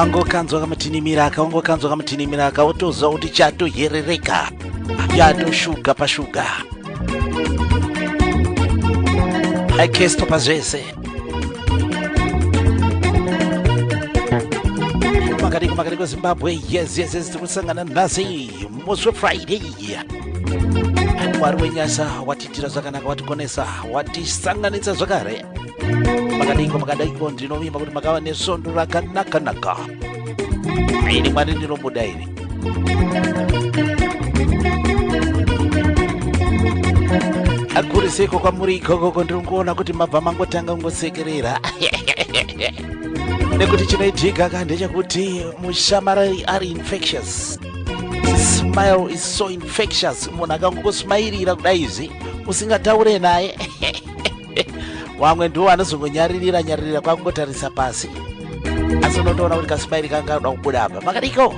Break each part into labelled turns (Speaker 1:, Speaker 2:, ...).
Speaker 1: wangokanzwa kamutinimira akaotoza kuti chatoherereka yatoshuga pashuga akesto pazvese makati kwezimbabwe yes tirikusangana nhasi muswe friday mwari wenyasa watitira zvakanaka watikonesa watisanganisa zvakare makadaiko ndinovimba kuti makava nesondo rakanaka ini mwari ndinobuda iri akuriseko kwamuri ikokoko ndirinkuona kuti mabva mangotanga kungosekerera nekuti chinoitika kandechekuti mushamarari ari infectious. Smile is so infectious. Munhu akangosmairira kudai izvi usingataure naye wamwe ndiwo anozongonyarira kwakungotarisa pasi asi unotoona kuti kasmairi kanga kuda kubuda apa makadiko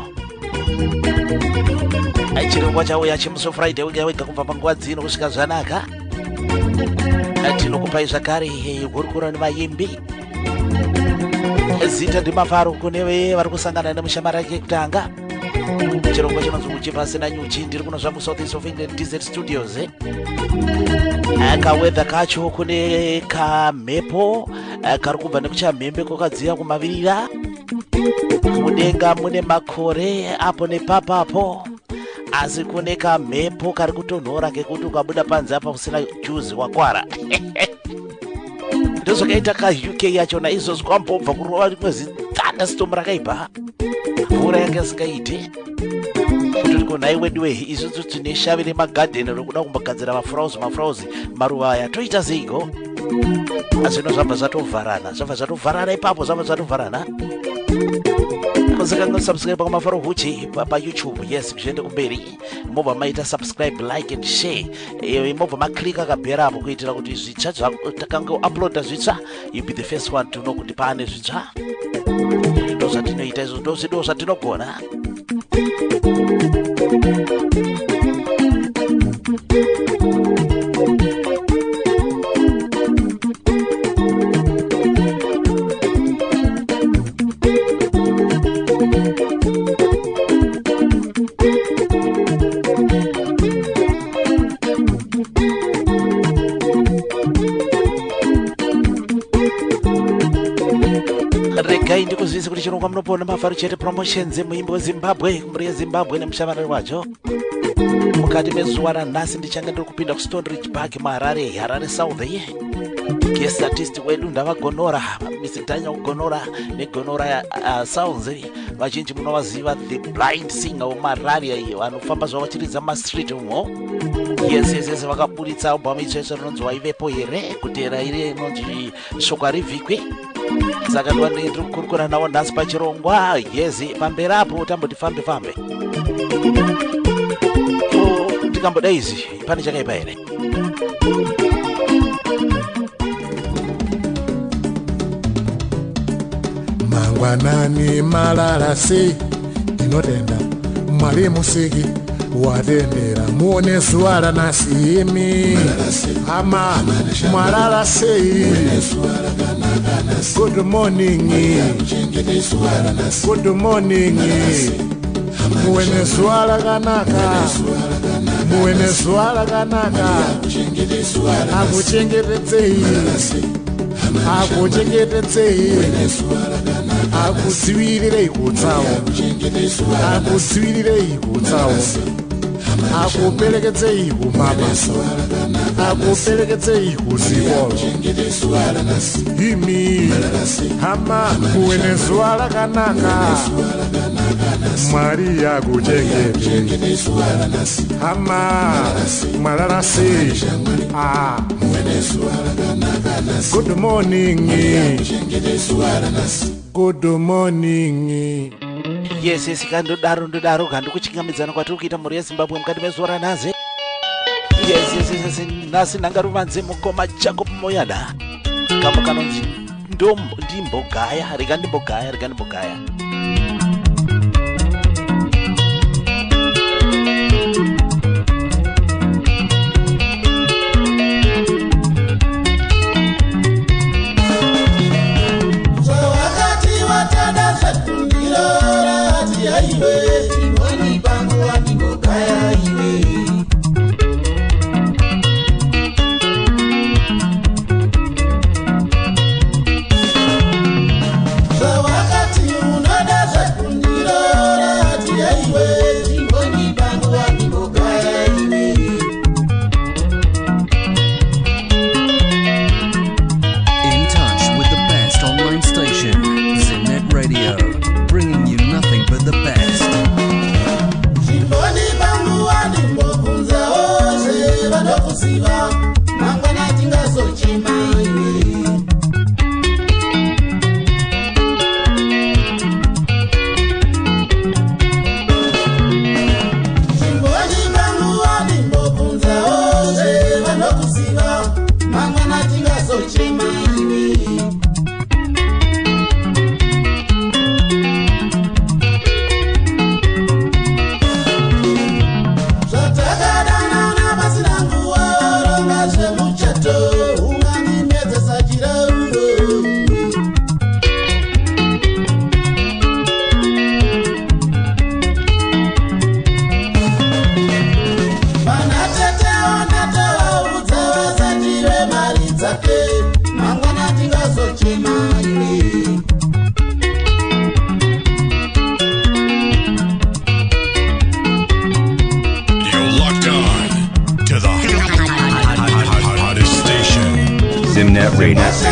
Speaker 1: chirongwa chauya chemuso friday wega kubva panguva dzino kusvika zvanaka tinokupai zvakare hurukuro nemayimbi zita ndimafaro kune vari kusangana nemushamara kekutanga chirongwa chinonzi kuchipasina nyuchi ndiri kuno zvamu South East of England DZ Studios kawedha kacho kune kamhepo kari kubva nekuchamhembe kokadziya kumavirira mudenga mune makore apo nepapapo asi kune kamhepo kari kutonhora kekuti ukabuda panze apa usina juzi wakwara ndozvakaita ka UK yachona izvozvi kwambobva kurova mwezi thunderstorm rakaipa mvura yanga isingaite kuti kunhai wedu isusu tine shavi remagadheni rokuda kumbogadzira mafurauzi maruva aya toita seiko zvino zvabva zvatovharana ipapo zvabva zvatovharana konzekanga subscribe pakamafaro huchi paYouTube yes zviende kumberi mobva maita subscribe like and share mobva maklika kabhera apo kuitira kuti zvitsva takanga uploada zvitsva you be the first one to know kuti paane zvitsva ndo zvatinoita izvo ndo zvatinogona regai ndikuzivisa kuti chirongwa munopona mafaro chete promotions muimbo wezimbabwe muri yezimbabwe nemushamarari wacho mukati mezuva ranhasi ndichanga ndiri kupinda kuStone Ridge Park muharare south guest artist wedu ndavagonora Mr. Daniel Gonora negonora sounds vazhinji munovaziva the blind singer wemarare iyo vanofamba zvavo vachiridza mastreet umo yes vakaburitsa album itsvetsva rinonzi waivepo here kutera iri inonzi shoko rivhikwe saka ndiri kukurukura nawo nhasi pachirongwa yes pamberi apo tamboti fambe ndikamboda izvi pane chakaipa here
Speaker 2: mangwanani malala sei ndinotenda mwari musiki watendera muone zuva ranasimi ama mwalala sei good morning muone zuva rakanaka akuchengetedzei akudzivirirei kutsawo akuperekedzei kumabasa akuperekedzei kuzikoro imi hama kuwe nezuva rakanaka mwari yakuchengetei hama mwalala sei good morning
Speaker 1: yes kandodaro kandikuchingamidzana kwatiri kuita mhuri yezimbabwe mukati mezuva ranhasi yes nhasi nhangaruvanze mukoma Jacob Moyada kambo kanonzi ndimbogaya rega ndimbogaya
Speaker 3: wakati watada zvatundiro CNET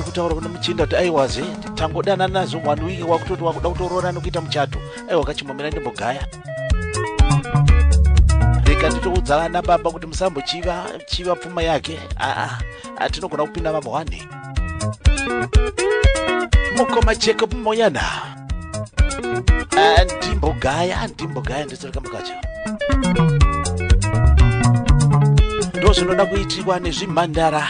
Speaker 1: Kutaura kuna mchinda kuti aiwaze tangodana nazo mwandu wiki wakutoti wakuda kutorora nokuita muchato aiwa kachimomera ndimbogaya reka nditokudzala na baba kuti musambo chiva pfuma yake atinogona kupinda mama wane mukoma cheko moyana ndimbogaya nditsoreka mukacha ndozvinoda kuitirwa nezvimhandara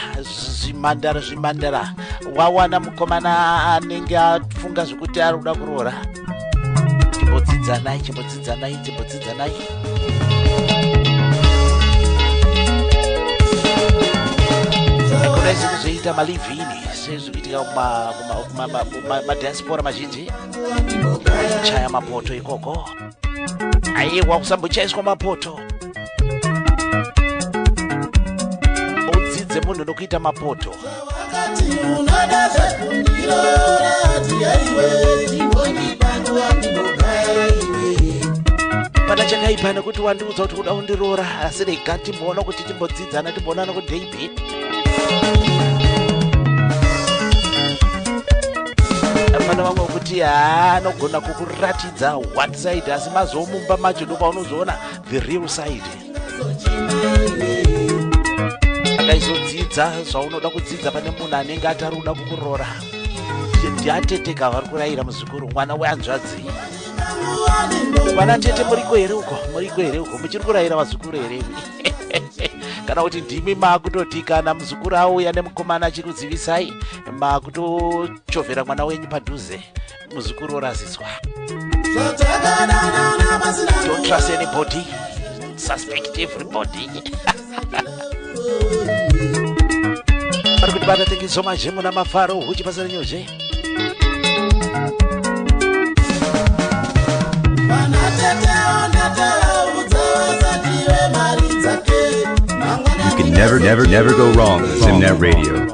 Speaker 1: wawana mukomana anenge afunga zvokuti ari kuda kuroora chimbodzidzanai kuna zvekuzoita malivhini sezvikuitika kumadiaspora mazhinji chaya mapoto ikoko aiwa kusambochaiswa mapoto udzidze munhu nokuita mapoto pana chakaipa nekuti wandiudza kuti kuda kundiroora asi rega timboona kuti timbodzidzana timboonana kudheibi pana vamwe kuti anogona kukuratidza what side asi mazomumba macho ndopaunozoona the real side akaizodzidza zvaunoda kudzidza pane munhu anenge atari kuda kukuroora ndiateteka vari kurayira muzukuru mwana wehanzvadzi vana tete muriko here uko muchiri kurayira vazukuru here kana kuti ndimi maakutoti kana muzukuru auya nemukomana achiri kudzivisai maakutochovhera mwana wenyu padhuze muzukuru oraziswa. Don't trust anybody, suspect everybody. Kuti bata tengiso majemu na mafaro huchi pasara nyoje.
Speaker 3: You can never go wrong with Simnet Radio.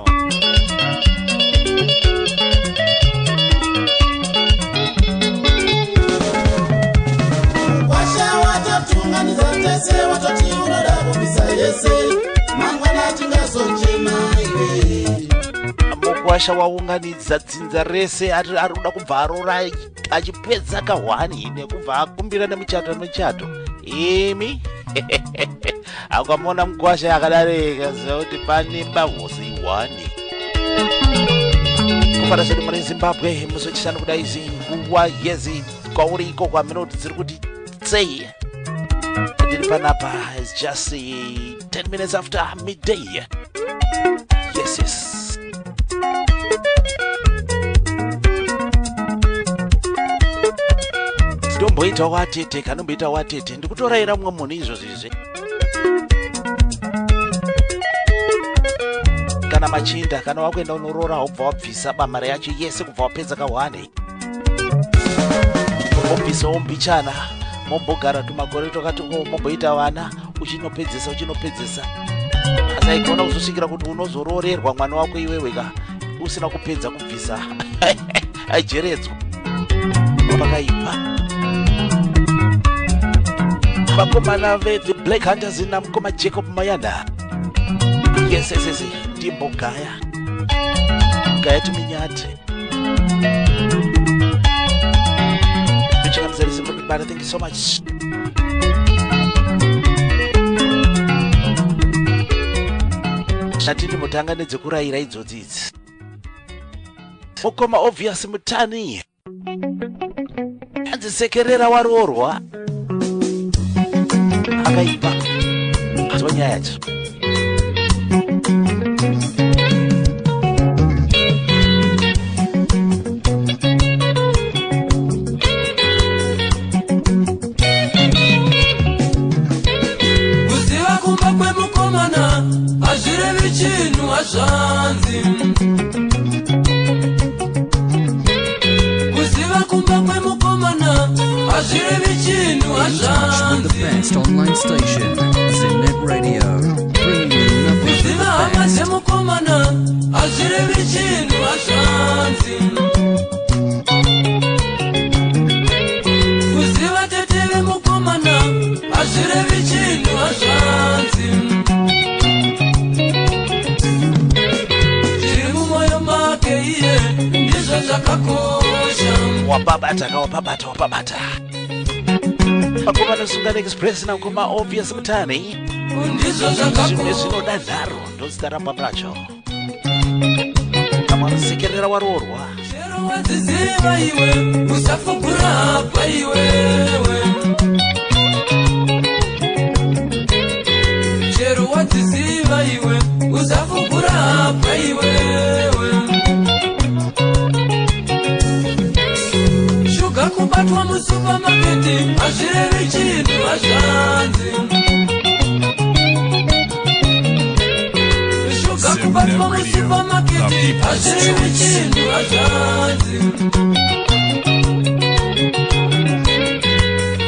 Speaker 1: Mukwasha waunganidza dzinza rese ari kuda kubva arora achipedza kahwani nekubva akumbira nemuchato imi akamona mkwasha akadarika zauti pane bahosi 1 kufara sedu muri Zimbabwe muzochishana kudai izi nguva yezi kwauriko kwaminoti dziri kuti tsei ndiri panapa. It's just 10 minutes after midday. Yes. Ndomboita watete kanomboita watete ndikutoraira mumwe munhu izvozvizvi kana machinda kana wakuenda unoroora ubva wabvisa bamara yacho yese kubva wapedza ka1 wobvisa wombichana mombogara tumakore tokati momboita vana uchinopedzesa asi aikona kuzosvikira kuti unozoroorerwa mwana wako iweweka usina kupedza kubvisa aijeredzwa pakaipa. Vakomana the Black Hunters namukoma Jacob Mayanda. Yes, Timbo Gaya Tuminyati. Thank you so much. Natini mutanga nedzekuraira idzodzidzi. Mukoma obvious mutani. Anzisekerera waroorwa. Akaipa zonya yacho kuziva kumba kwemukomana azvirevi chinhu hazvanzi kuziva kumba kwemukomana azvirevi chinhu hazvanzi.
Speaker 4: The best online station, Zimnet Radio, bringing you nothing but the best.
Speaker 1: Wapabata Vakomana Sungana Express na kuma obvious mutani zvimwe zvinoda nharo ndozdaramba bracho kama sekerera waroorwa
Speaker 5: wadziziva iwe usafukura pa iwewe chero wadziziva iwe usafukura pa iwewe shuga kubatwa mu supermarket azvirevi chinhu hazvanzi shuga kubatwa mu supermarket azvirevi chinhu hazvanzi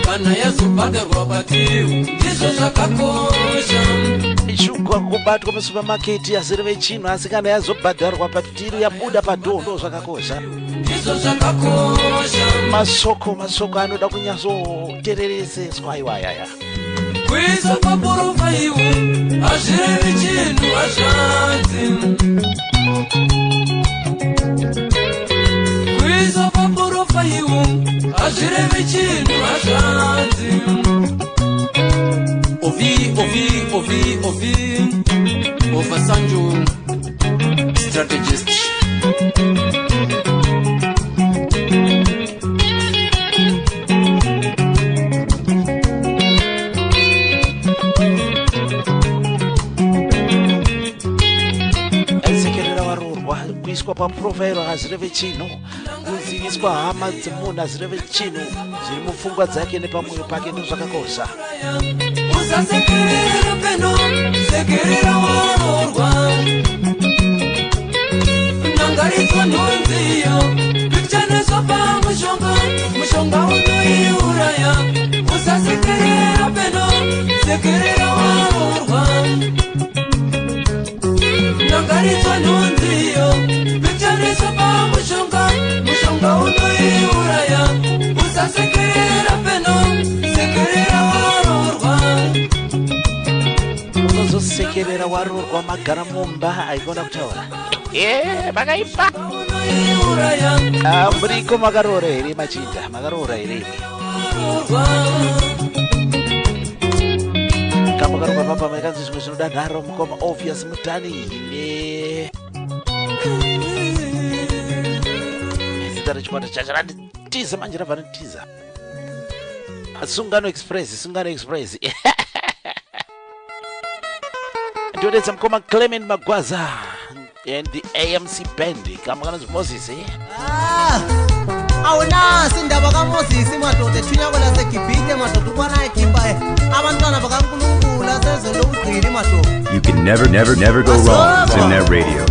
Speaker 5: kana yazobhadharwa patiwi ndizvo zvakakosha
Speaker 1: shuga kubatwa mu supermarket azvirevi chinhu asi kana yazobhadharwa patiwi yabuda padhondo zvakakosha
Speaker 5: ndizvo zvakakosha
Speaker 1: masoko anoda kunyazoterereseswa iwayaya
Speaker 5: kuisa paporofaiwu hazvirevi chinhu hazvanzi kuisa paporofaiwu hazvirevi chinhu hazvanzi ovi Ovasanjo strategist
Speaker 1: kuiswa paprofile hazvirevi chinhu kuziviswa hama dzemunhu hazvirevi chinhu zviri mupfungwa dzake nepamwoyo pake ndozvakakosha
Speaker 5: usasekerera peno sekerera waroorwa nangaridzwa nhonziyo pikuchaneswa pamushonga unoiuraya usasekerera peno sekerera waroorwa nangaridzwa nhonziyo pikuchaneswa pamushonga unoiuraya usasekerera peno sekerera waroorwa
Speaker 1: unozosekerera waroorwa magara mumba aikona kutaura vakaipa muriko makaroora here machinda makaroora here Makaruka papa mekanzi zvimwe zvinodanharo mukoma obvious mutani zita rechikwata chacharanditiza manje rabva nitiza Sungano Express ndodetsa mukoma Clement Magwaza and the AMC band kama kanonzi Moses
Speaker 6: awuna sindaba kaMoses madoda ethunyakela segibhite madoda ukwana ekhipha abantwana bakaNkulunkulu asezwe lokugcina madoda.
Speaker 3: You can never go wrong with Zimnet Radio.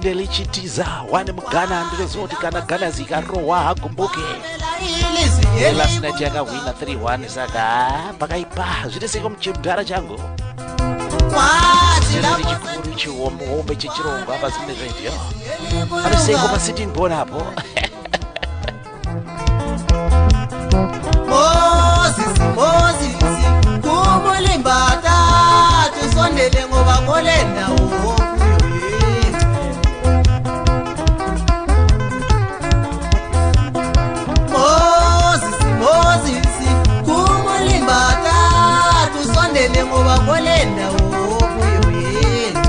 Speaker 1: Ndelichitiza wane mugana ndilozoti kana gana zikarowa hagumbuke last night yakawina 3-1 saka pakaipa zviteseko muchimudhara changu chikuru chiwombe chechirongo apa Zimnet Radio anoseko pasitting born apo
Speaker 6: Moses kumulimbata tusondele ngoba kolenda uwo ngoba kolenda ukuyo yini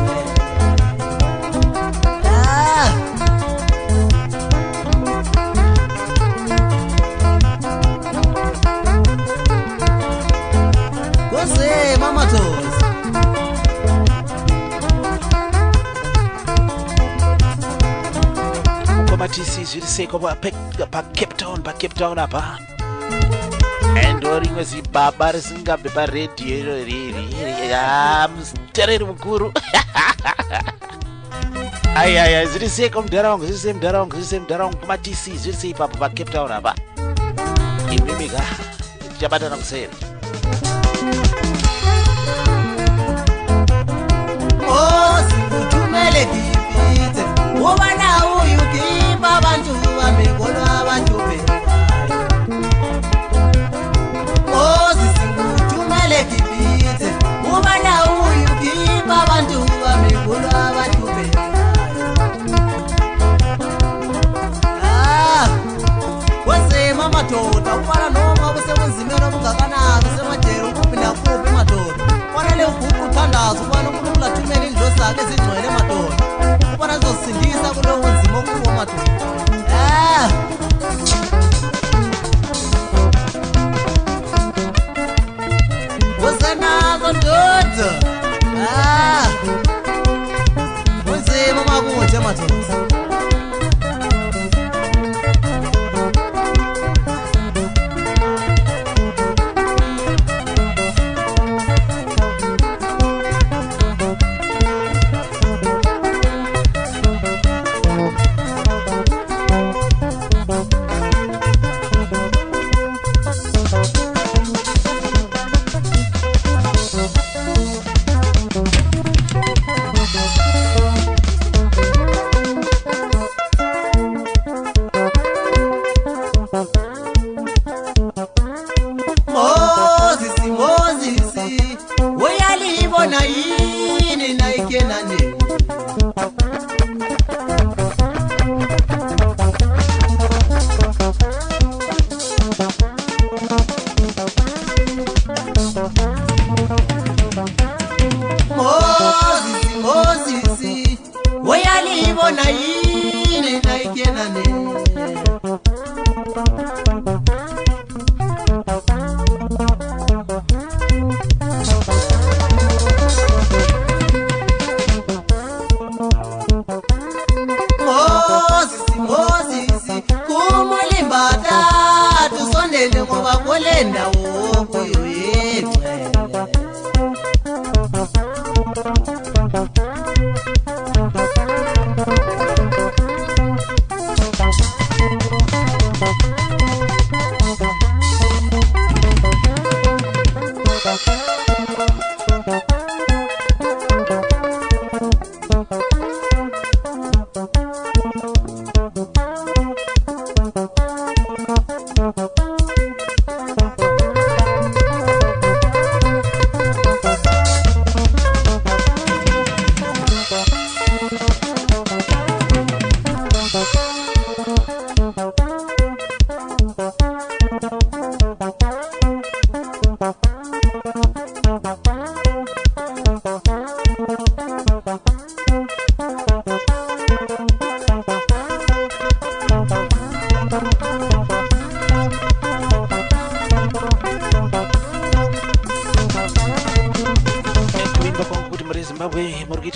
Speaker 6: kose mama Thosi
Speaker 1: koma TC zviriseko pa Cape Town apa endorimwe zibaba risingambe paredhiyo iro riri mustereri mukuru ayaya zviriseko mudharaungu zvirisei kuma TC zvirisei ipapo pa Cape Town apa imimika tichabatana kuseri
Speaker 6: sikuthumele kibite uba nawo yukipa abantu bamekholwa abantu kibite uba nawo yukipa abantu bamekholwa abantu wese mama Thoda ubala noma busebunzimela bungakanani semajero kuphinda kuphi madoda fanele uguqu uthandazo ubana uNkulunkulu athumele indlo zakhe ezingcwele madoda ubana zosindisa kulowo nzima okuwo madoda Wosanazo ndoda unzima makunje madoda ndawo kuyo yegcele.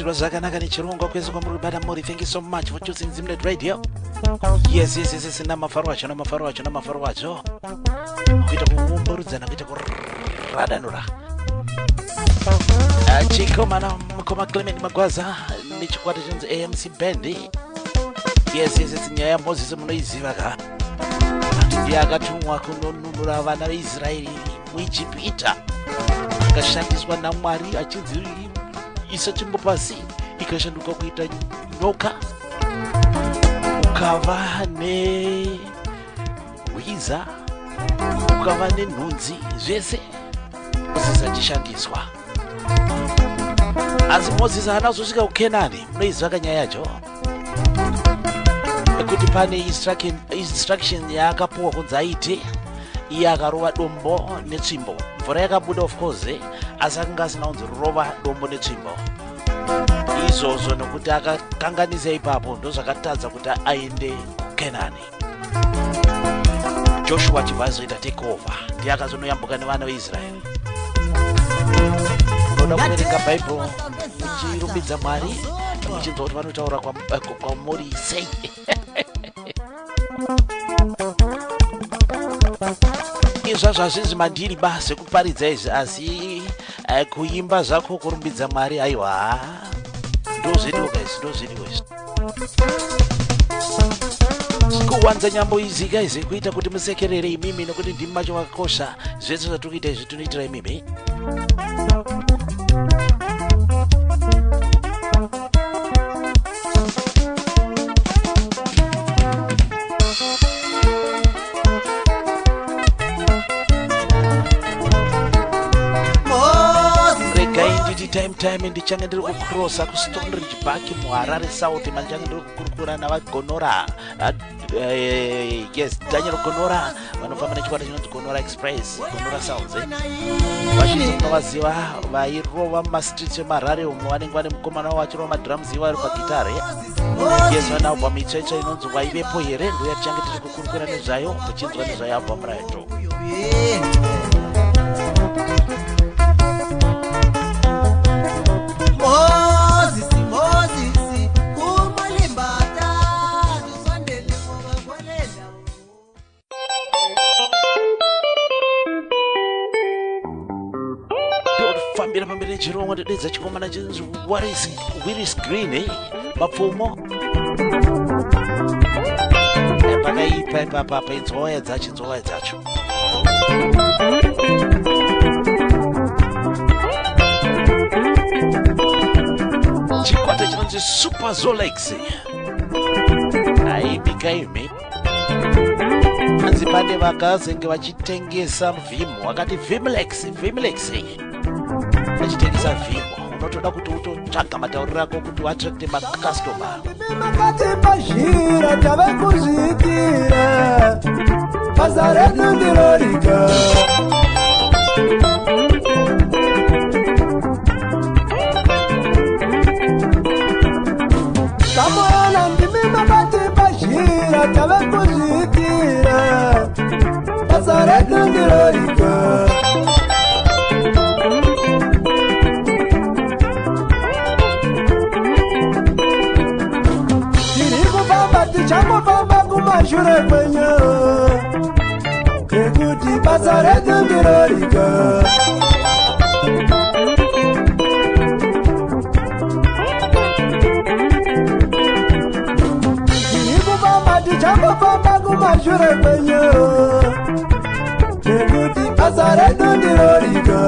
Speaker 1: Zakanaka nechirungu kwese kwamuribata muri. Thank you so much for choosing Zimnet Radio. Yes, namafaro wacho kuita kuumburudzana kuita kuradanura chikomana mukoma Clement Magwaza nechikwata chinzi AMC Band. Yes, nyaya Moses munoiziva ka ndiye akatumwa kunonunura vana veIsraeri muIjipita, akashandiswa naMwari achinzi isa chimbo pasi ikashanduka kuita nyoka, ukava nehwiza, ukava nenhunzi, zvese Moses achishandiswa. Asi Moses haana kuzosvika kuKenani. Munoiziva kanyaya yacho kuti pane instruction yaakapuwa kunzi aite. Iye akarova dombo netsvimbo, mvura yakabuda of course, asi akanga asina kunzi rova dombo netsvimbo. Izvozvo nokuti akakanganisa ipapo ndozvakatadza kuti aende kuKenani. Joshua chibva azoita take over, ndiye akazonoyambuka nevana veIsraeri. Unoda kuverenga Bible muchirumbidza Mwari, muchinzwa kuti vanotaura kwamuri sei. Izvazvo hazvinzi mandiri basi kuparidza izvi, asi kuimba zvako kurumbidza Mwari, aiwa ndozvidiwo guys, ndozvidiwo izvi. Kuwanza nyambo izi guys kuita kuti musekerere imimi nokuti ndimi macho vakakosha. Zvese zvatikuita izvi tinoitira imimi. Time ndichange ndiri kucrossa kuStone Ridge Park muHarare South, mandichange ndiri kukurukura navaGonora. Yes, Daniel Gonora vanofamba nechikwata chinonzi Gonora Express, Gonora Sounds. Vazhinji munovaziva vairova mumastreets eMarare umo, vanenge vane mukomana wavo vachirova madrums ivo ari pagitare. Yes, vane album itsva inonzi Waivepo here, ndoya tichange tiri kukurukura nezvayo, muchinzwa nezvayo album racho. Pambira chirongwa ndedza chikomana chinzi Willis Green mapfumo pakaipa ipapa inzwaya dzacho. Chikwata chinonzi Super Zolex aibikaimi anzi pane vakazenge vachitengesa vhimo, vakati Vimlex vachitengesa vhimo. Unotoda kuti utotsvaga matauriro ako kuti uattracte makastoma.
Speaker 7: Makati pazhira tave kuzviitira basa redu ndirorika. Kamoyana ndimi makati pazhira tave kuzviitira basa redu ndirorika. Chango baba kumashure kwenye ekuti nekuti basa redu ndirorika. Tirikufamba tichangofamba kumashure kwenyu, nekuti basa redu ndirorika.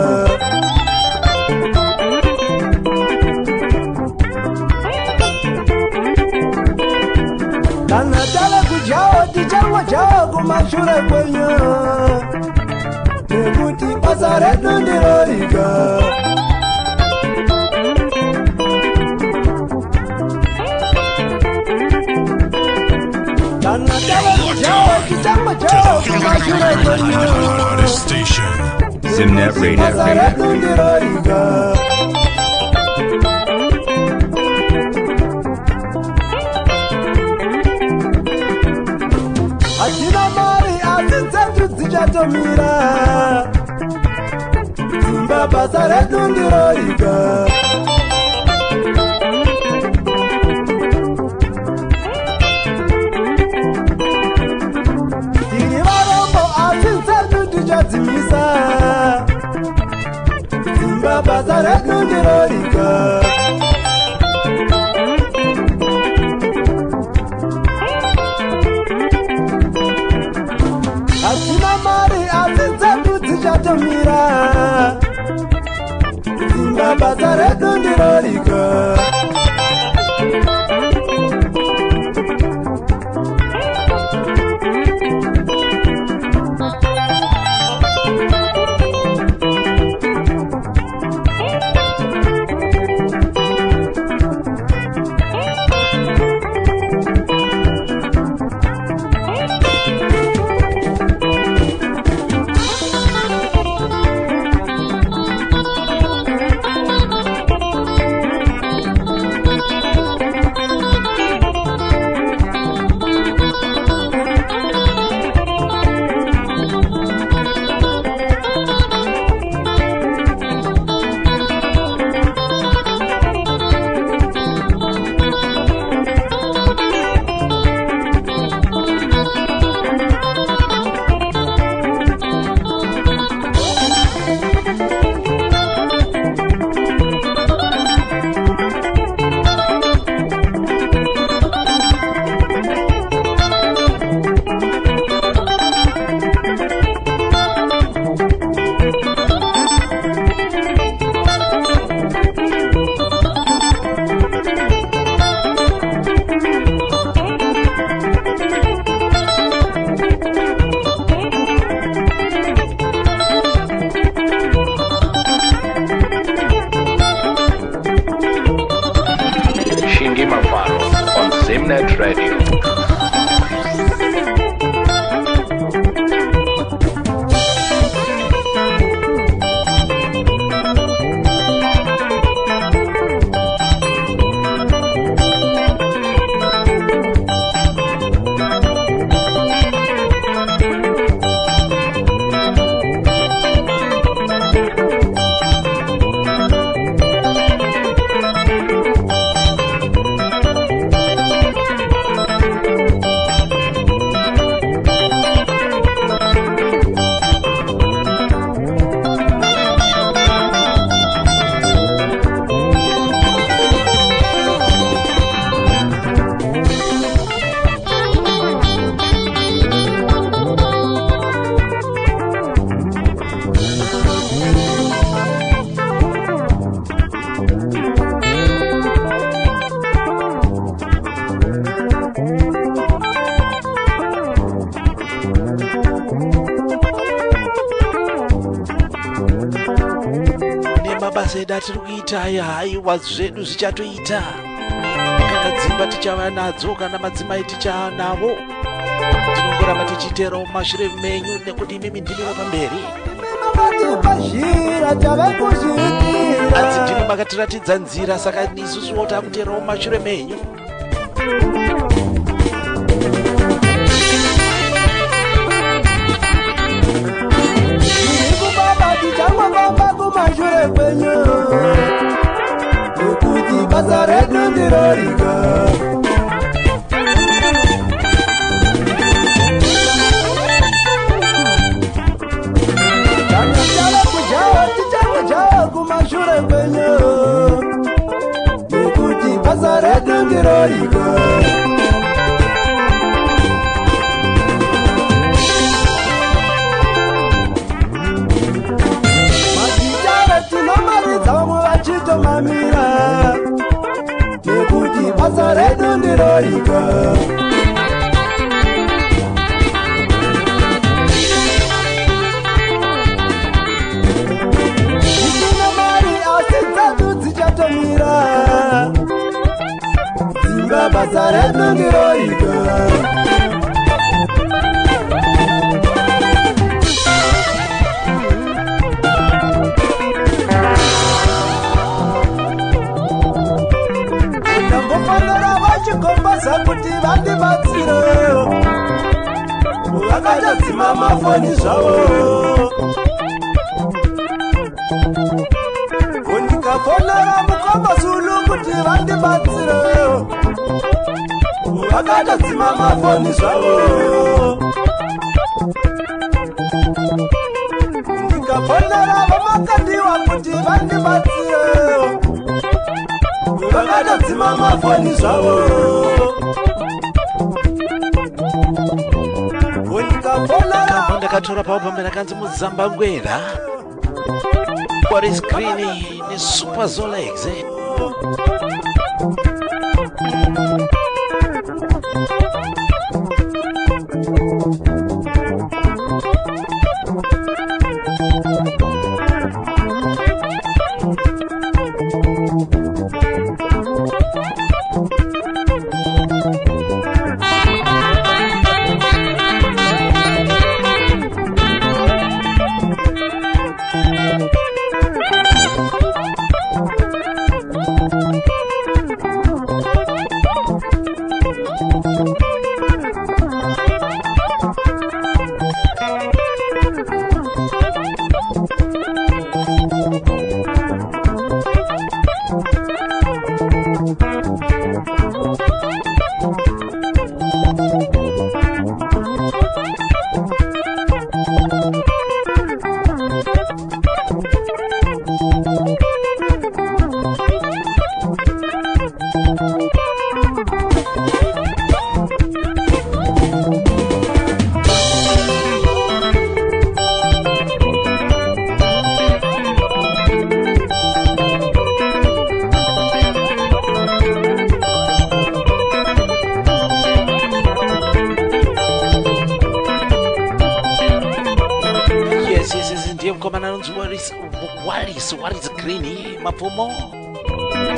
Speaker 7: Kana tale kujao tichango chao kumashure kwenyu, nekuti basa redu ndirorika. Kana tale kujao tichango chao kumashure kwenyu,
Speaker 5: Hottest station.
Speaker 3: Simnet Radio.
Speaker 7: basa redu ndirorika. Atina mari azinzetu dzichatomira, dzimba basa redu ndirorika. Tiri varombo azinzetu tichadzimisa, dzimba basa redu ndirorika. Atina mari azinzetu dzichatomira, dzimba basa redu ndirorika.
Speaker 8: Simnet Radio.
Speaker 1: Tiri kuita haiwa zvedu zvichatoita kana dzimba tichava nadzo kana madzimai tichanavo tinongoramba tichiteerawo mumashure menyu nekuti imimi ndimi vapamberi anzi ndimi makatiratidza nzira saka isusuwo takuteerawo mumashure menyu.
Speaker 7: Kumashure kwenyu nekuti basa redu ndirorika. basa redu ndiroiga. Ndambofanira vachikombaza kuti vandibatsire, vakatadzima mafoni zvavo. Ndikafonera mukoma Zulu kuti vandibatsire, vakatadzima mafoni zvavo. Ndikafonera vamakadiwa kuti vandibatsire, vakatadzima mafoni zvavo.
Speaker 1: ndakatora paupambira kanzi muzambangwera kwari skrini ni Super Zolex What is green mapumo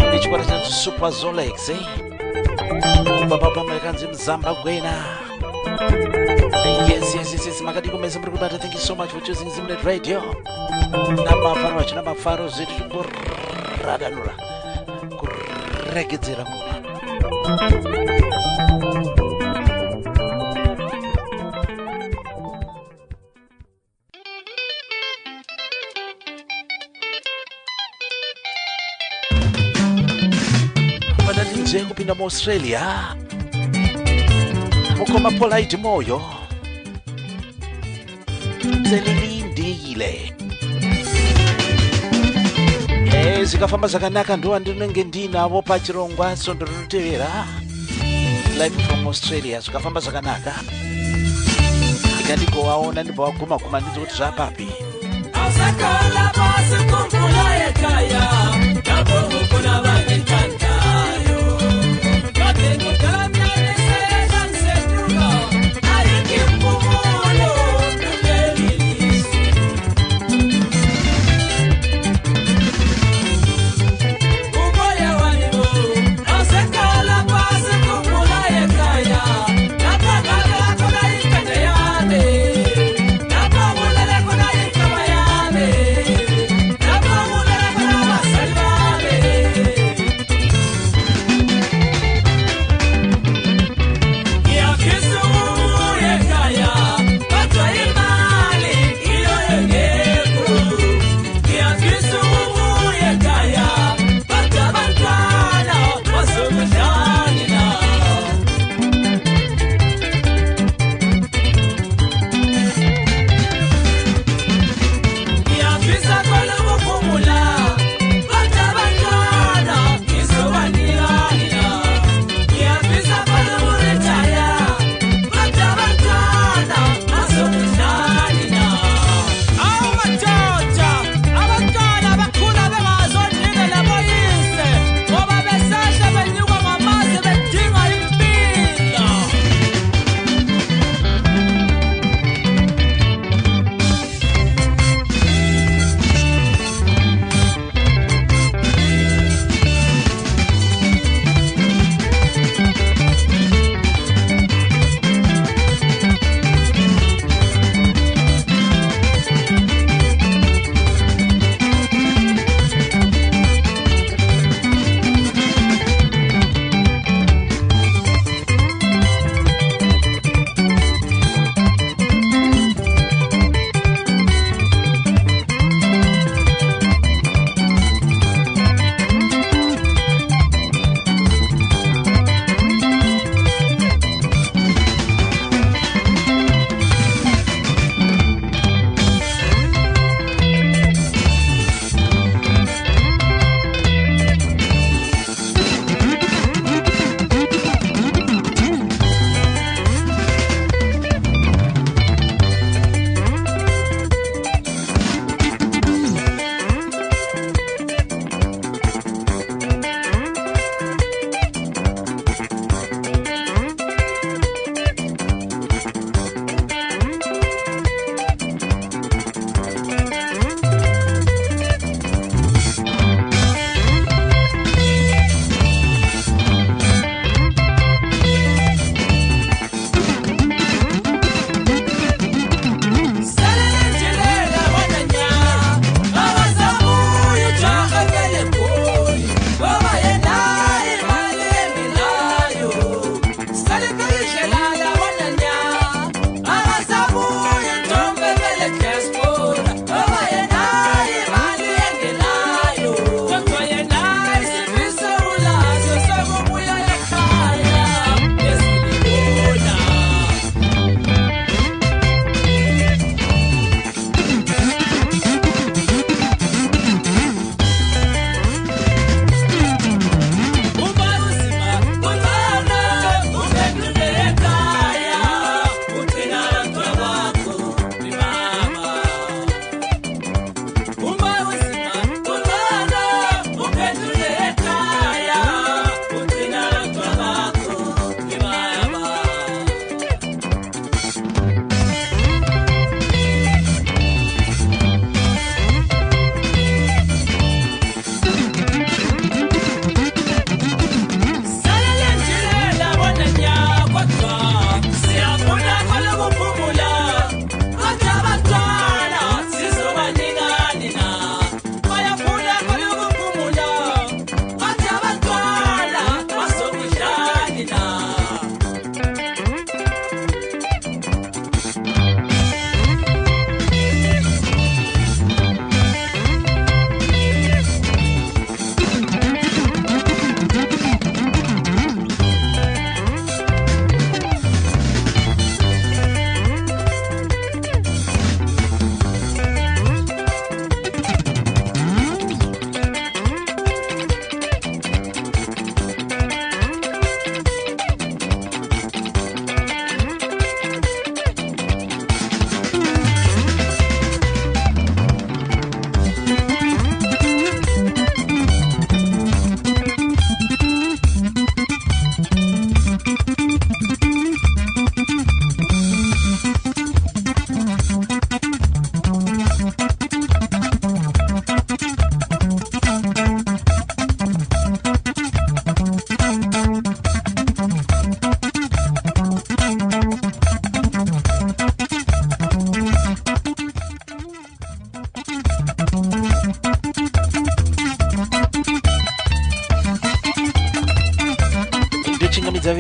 Speaker 1: ndichikwata cha Super Zolex kubaba makanzi mzambangwena. Yes makadi kumeza muri kubata. Thank you so much for choosing Zimnet Radio. Namafaro wachina mafaro zetu kuradanura kuregedzera ngoma. Kupinda mu Australia mukoma polite moyo zelilindile zikafamba zakanaka ndo andinenge ndinavo pachirongwa sondorotevera live from Australia. Zikafamba zakanaka ikandikowaona ndibva waguma kuma ndidzo kuti zvapapi
Speaker 5: Asakala basi kumpula yekaya Napo kuna vangitanta Hey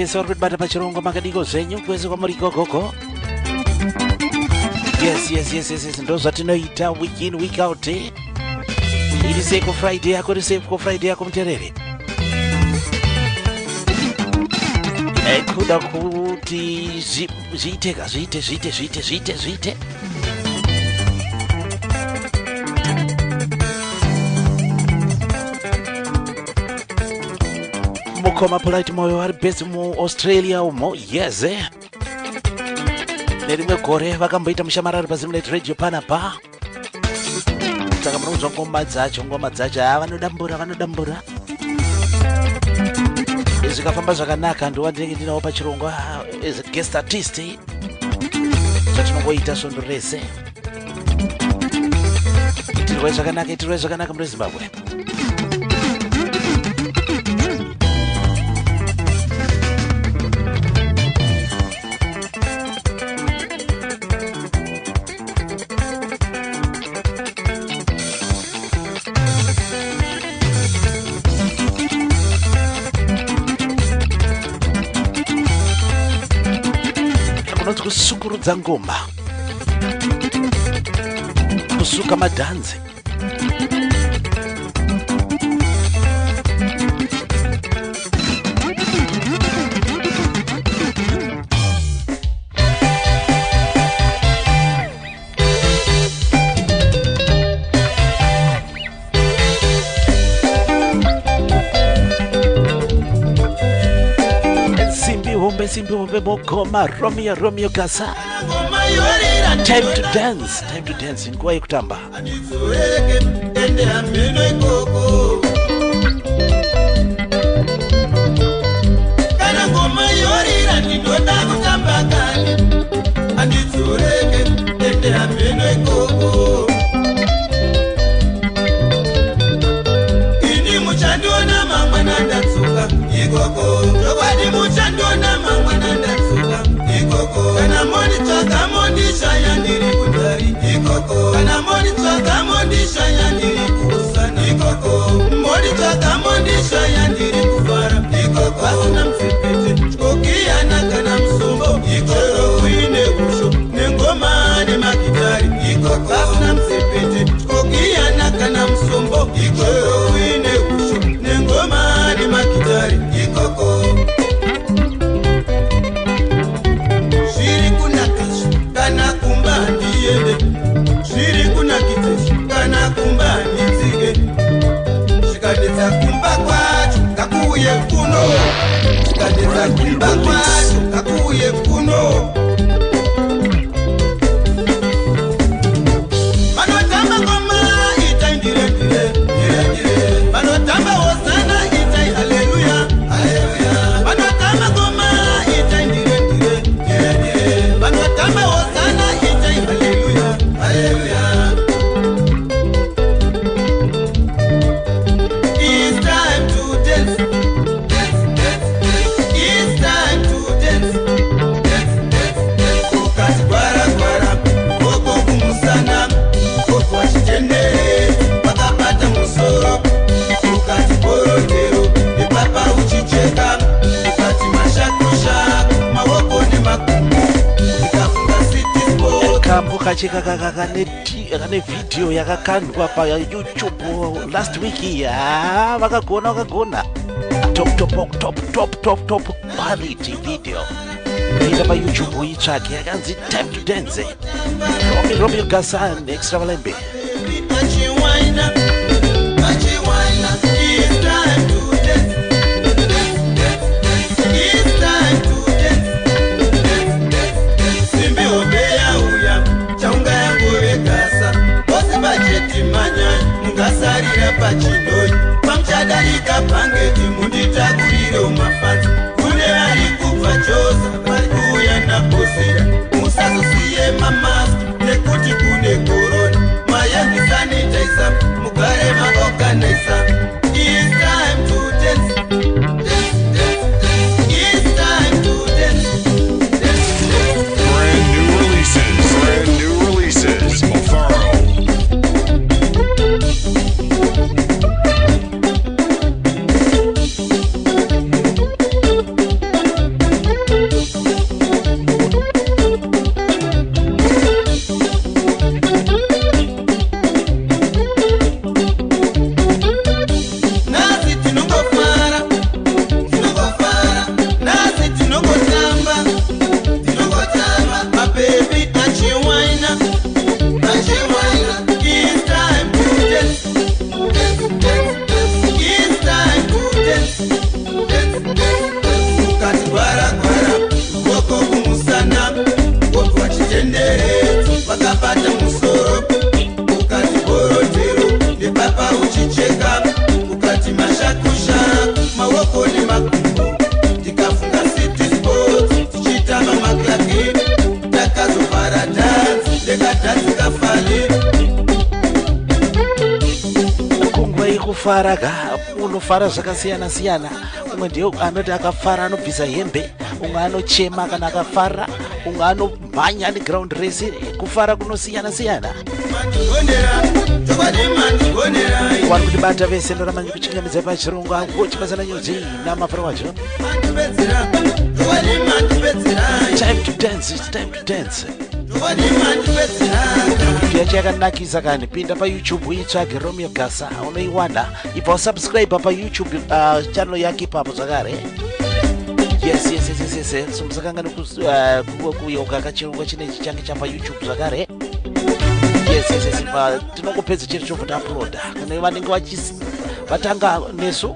Speaker 1: vese vari kutibata pachirongo makadiko zvenyu kwese kwamuri gogogo. Yes, ndo zvatinoita week in week out. Iri seko Friday yako, iri seko Friday yako muterere. Kuda kuti zviiteka zviite. Mukoma polite moyo vari best mu Australia umo. Yes, nerimwe gore vakamboita mushamarari paZimnet Radio panapa. Saka munonzwa ngoma dzacho vanodambura. Zvikafamba zvakanaka ndo ndinenge ndinawo pachirongwa as a guest artist. Zvatinongoita svondo rese. Itirwe zvakanaka muri Zimbabwe. Kusukurudza ngoma, kusuka madhanzi. Simbi hombe mokoma Romeo Gasa. Time to dance nguwa yekutamba. Kana ngoma yorira ndinoda kutamba kani. Andizureke ende ameno ikoko. Ini muchandona mangwana ndatsuka ikoko. Nobody muchandona mangwana ndatsuka ikoko. Kana moni tsaka moni shaya ndiri kundari ikoko. Kana moni tsaka moni shaya ndiri kusana ikoko. Moni tsaka moni shaya ndiri kufara ikoko. Pasina mfipiti kokiyana kana msumbo ikoko. Uine kusho nengoma ne makitari ikoko. Pasina mfipiti kokiyana kana msumbo ikoko. Uine kusho nengoma ne makitari ikoko. Shiri kuna kish kana kumba ndiende. Shiri kuna kitesh kana kumba nizige. Shikadeza kumba kwacho kakuye kuno. Shikadeza kumba kwacho kakuye kuno. Manotamba ngoma itai ndire. Manotamba hosana itai haleluya. Manotamba ngoma itai ndire. Manotamba hosana itai haleluya. It's time to dance. It's time to dance. Ukati gwara koko kumusana koko wachitendere wakapata musoro. Ukati borodero ipapa uchicheka. Ukati mashakusha mawoko ne makumbo. Ikafunga city sport kambo kacheka kane video yakakandwa pa YouTube last week ya vakagona top quality video ita pa YouTube itsvake yakanzi Time to Dance. Romeo Gasa extra valembe. It's time to dance. It's time to dance. Simbi obeya uya chaunga yangu vegasa. Bosi bajeti manyanya mungasarira pachinoi. Pamuchadarika pangeti munditagurire umafanzi. Kune vari kubva chose vari kuuya nabhosera. Musazosiye mamask nekuti kune korona. kufara unofara zvakasiyana siyana. Umwe ndiye anoti akafara anobvisa hembe, umwe anochema kana akafara, umwe anomhanya neground race. Kufara kunosiyana siyana. Wari kutibata vese ndoramanya kuchingamidza pachirungu kuti pasana nyodzi namafaro wacho. Time to dance, it's time to dance. Yacho yakanakisa kani, pinda pa YouTube uitsvage Romeo Gasa unoiwana. Ipa subscribe pa YouTube channel yake ipapo zvakare. Yes. Somusakanga kuyoka kachirungu chinechi change chapa YouTube zvakare. Yes. Tinongopedza chiri chofuta upload. Kana vanenge vatanga nesu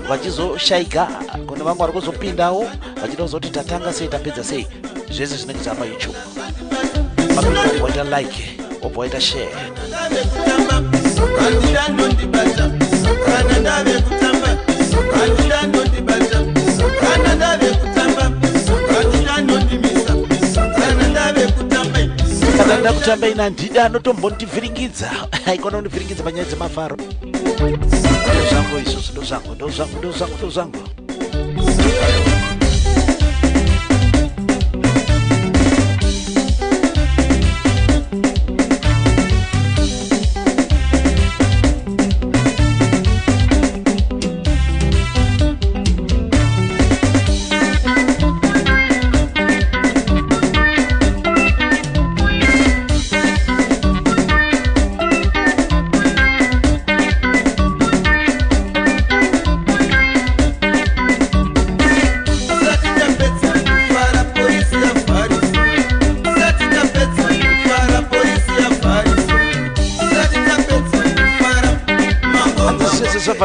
Speaker 1: vachizoshaika, kuna vamwe vari kuzopindawo vachida kuzoti tatanga sei tapedza sei. Zvese zvinenge zvapa YouTube. Waita like, waita share. Kana ndakutamba ina ndida anotombondivhiringidza. Haikona kundivhiringidza panyaya dzemafaro. Ndozvangu izvozvo, ndozvangu.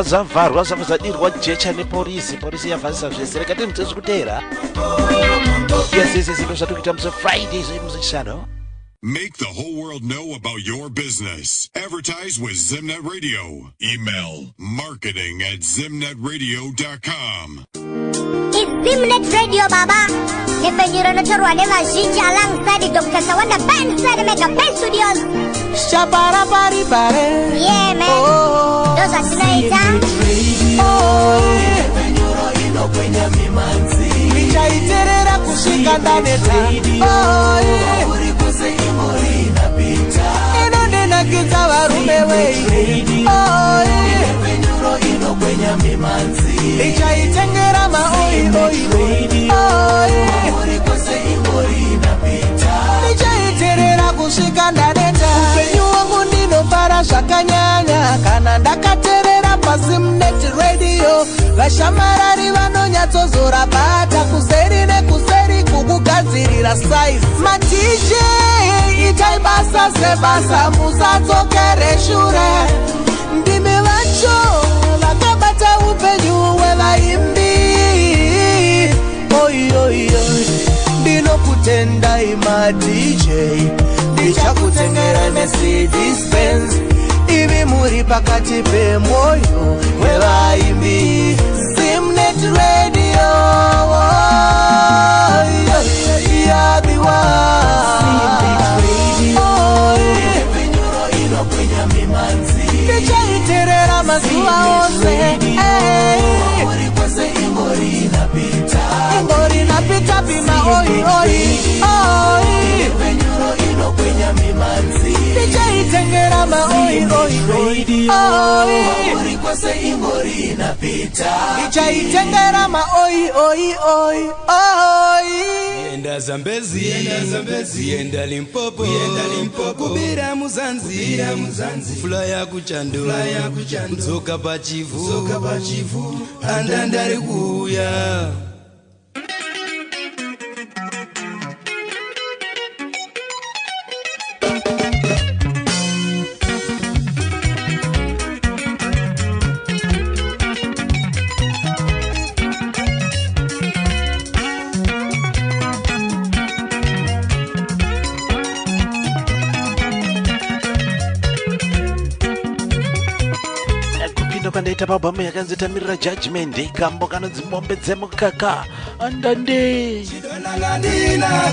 Speaker 1: Zavharwa zvavazadirwa jecha nepolisi yavhazisa zvese. Reka timutesi kutera. Yes, ndozvatokuita musi Friday zvemuzichano.
Speaker 8: Make the whole world know about your business. Advertise with Zimnet Radio. Email marketing@zimnetradio.com.
Speaker 9: It's Zimnet Radio, Baba. Nepenyuro notorwa nevazhinji alongside Dr. Sawanda Benside Mega Pen Studios.
Speaker 6: Shabara bari bare.
Speaker 9: Yeah, man. Those are tonight.
Speaker 6: Nepenyuro ino kwenye mimanzi. Nichaiterera kushinga ndaneta. Uri kuse imori inapita. Inonena kiza varume wei. Nepenyuro ino kwenye mimanzi. Nichaitengera maoi. Uri kuse imori inapita. Nichaiterera kushinga ndaneta. Upenyu wangu ndinofara zvakanyanya kana ndakaterera paZimnet Radio. Vashamarari vanonyatsozora bata kuseri nekuseri kukugadzirira size. Ma-DJ itai basa sebasa musadzokere shure. Ndimi vacho vakabata upenyu hwevaimbi. Ndinokutendai ma-DJ, ndichakutengera Mercedes-Benz. Ivi muri pakati pemwoyo wevaimbi. Zimnet Radio, yabiwa. Nepenyuro ino kwenye mimanzi. Ndichaiterera mazuva ose. Uri kwese ingori inapita. Pima nepenyuro ino kwenye mimanzi. Ndichaitengera maoi. Uri kwese ingori inapita. Ndichaitengera maoi.
Speaker 10: Yenda Zambezi, yenda Limpopo, kubira Muzanzi, Flaya kuchando, Mzoka pachivu, andandari kuya.
Speaker 1: Kandaita pabhamu yakanzitamirira judgment kambo kanonzimombe dzemukaka andande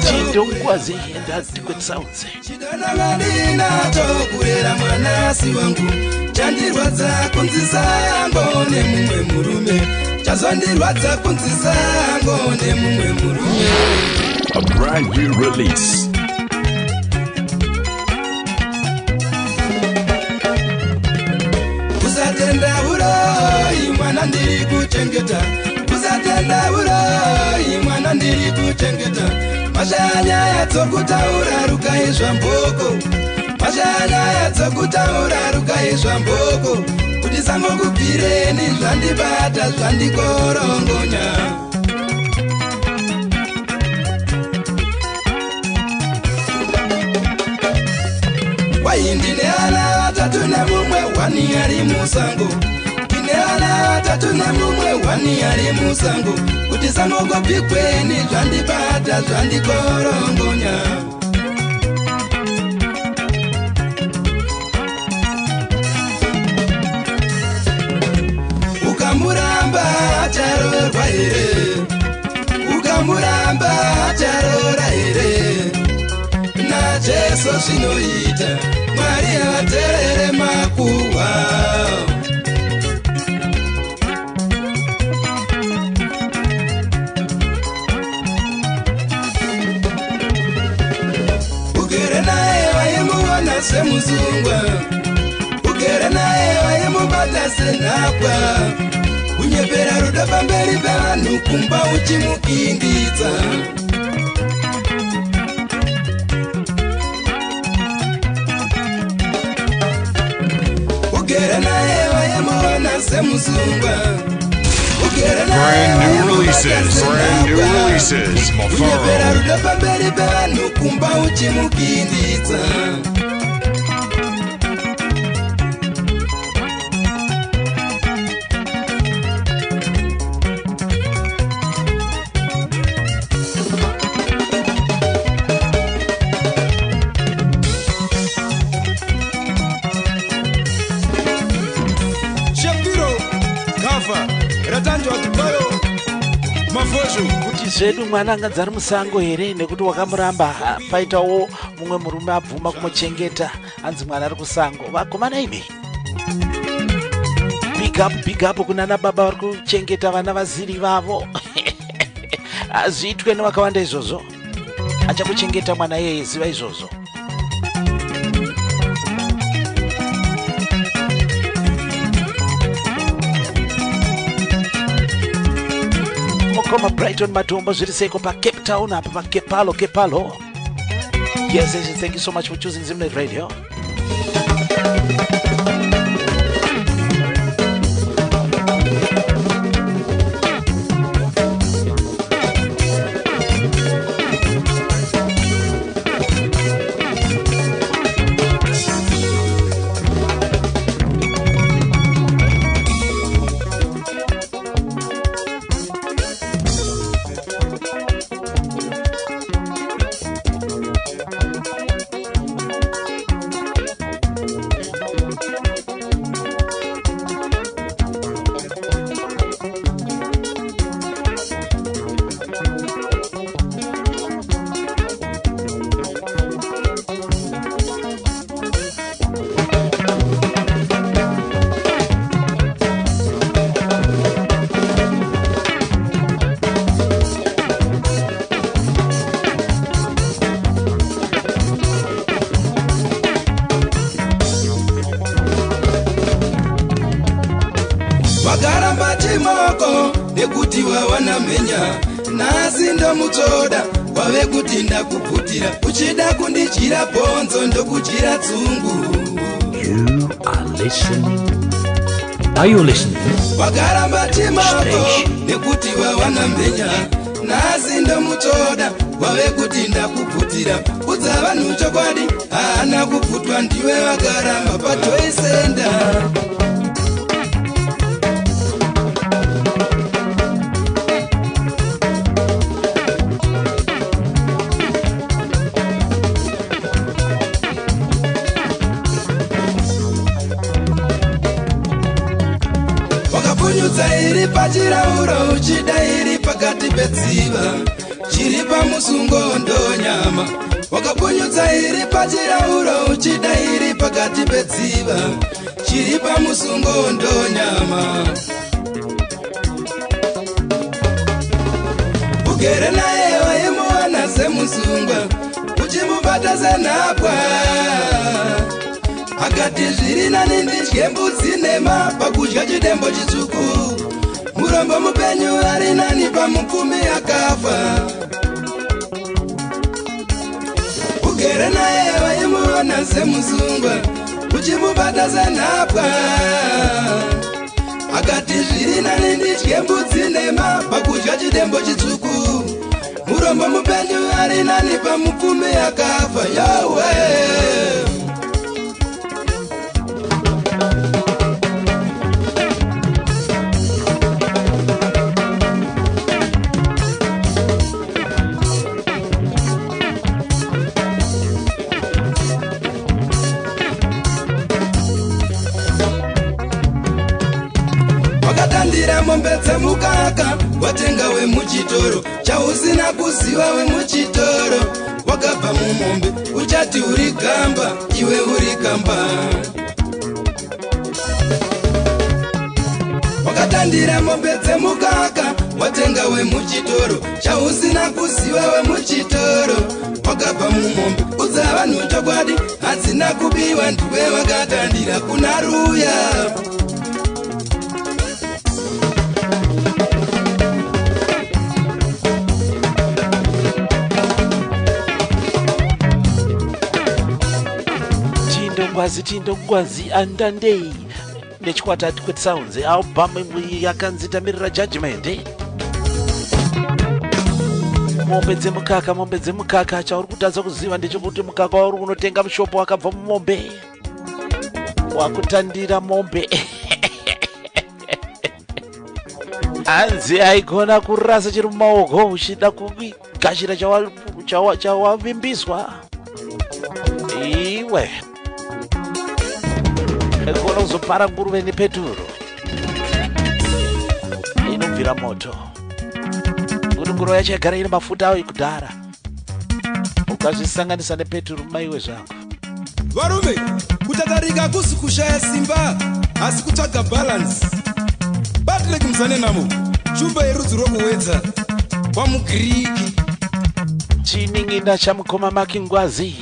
Speaker 1: chindongwazi and adequate sounds
Speaker 10: Chidonanga ndina tokurera mwanasi wangu chandirwadza kunzisa ngone mumwe murume chazondirwadza kunzisa ngone mumwe murume.
Speaker 3: A brand new release.
Speaker 10: Kusatenda uroi mwana ndiri kuchengeta, kusatenda uroi mwana ndiri kuchengeta. Mashanya yatsokutaura rukaizva mboko, mashanya yatsokutaura rukaizva mboko. Kuti sango kupireni zvandibata zvandikorongonya. Ndine ana atatu nemumwe wani ari musango, ndine ana atatu nemumwe wani ari musango. Kuti sango kopikweni zvandibata zvandikorongonya. Ukamuramba acharorwa here, ukamuramba acharora here. Najesu zvinoita Mwari avaterere makuhwa. Ugere naye vaimuona semuzungwa, ugere naye vaimubata senhapwa. Unyepera rudo pamberi pevanhu kumba uchimukindidza.
Speaker 2: Brand new releases. Brand new releases.
Speaker 10: Mafaro. Pamberi pevanhu kumba uchimukindidza.
Speaker 1: Kuti zvedu mwana angadzari musango here nekuti wakamuramba paitawo mumwe murume abvuma kumuchengeta anzi mwana ari kusango. Vakomana imi, big up kunana baba vari kuchengeta vana vaziri vavo. Azviitwe nevakawanda izvozvo, achakuchengeta mwana yeye, ziva izvozvo. Koma Brighton Matombo zviri seko pa Cape Town apa pa Kepalo. Yes, thank you so much for choosing Zimnet Radio. Nekuti wawana menya nasi ndomutsoda wave kuti ndakubvutira uchida kundichira bonzo ndokuchira tsungu.
Speaker 11: You are listening. Are you listening?
Speaker 10: Wakaramba timako nekuti wawana menya nasi ndomutsoda wave kuti ndakubvutira udza vanhu chokwadi haana kubvutwa ndiwe wakaramba paJoy Center. Iri pachirauro uchida iri pakati petsiva chiri pamusungo ndonyama. Wakapunyudza iri pachirauro uchida iri pakati petsiva chiri pamusungo ndonyama ugere naye waimuona semusungwa uchimubata senapwa akati zviri nani ndidye mbudzi nema pakudya chidembo chitsvuku murombo mupenyu ari nani pamukumi akafa ugere naye waimuona semusungwa uchimubata senapwa akati zviri nani ndidye mbudzi nema pakudya chidembo chitsvuku murombo mupenyu ari nani pamukumi akafa yawe wakatandira mombe dzemukaka watenga wemuchitoro chausina kuziva wemuchitoro wakabva mumombe uchati uri gamba iwe uri gamba wakatandira mombe dzemukaka watenga wemuchitoro chausina kuziva wemuchitoro wakabva mumombe udza vanhu chokwadi hadzina kubiwa ndiwe wakatandira kuna ruya
Speaker 1: tindongwazi andandei nechikwatati kwetisounds album yakanzi tamirira judgment mombe dzemukaka chauri kutadza kuziva ndechekuti mukaka wauri unotenga mushopo wakabva mumombe wakutandira mombe hanzi aigona kurasa chiri mumaoko uchida kugashira chawavimbiswa iwe kona kuzopara nguruve nepeturo inobvira moto kuti nguruve yacho yagara ine mafuta ayo ekudhara ukazvisanganisa nepeturo maiwe zvangu
Speaker 10: varume kutatarika kusi kushaya simba asi kutsvaga balance batlek muzanenamo shumba yerudzi rwokuwedza wamugiriki
Speaker 1: chining'ina chamukoma makingwazi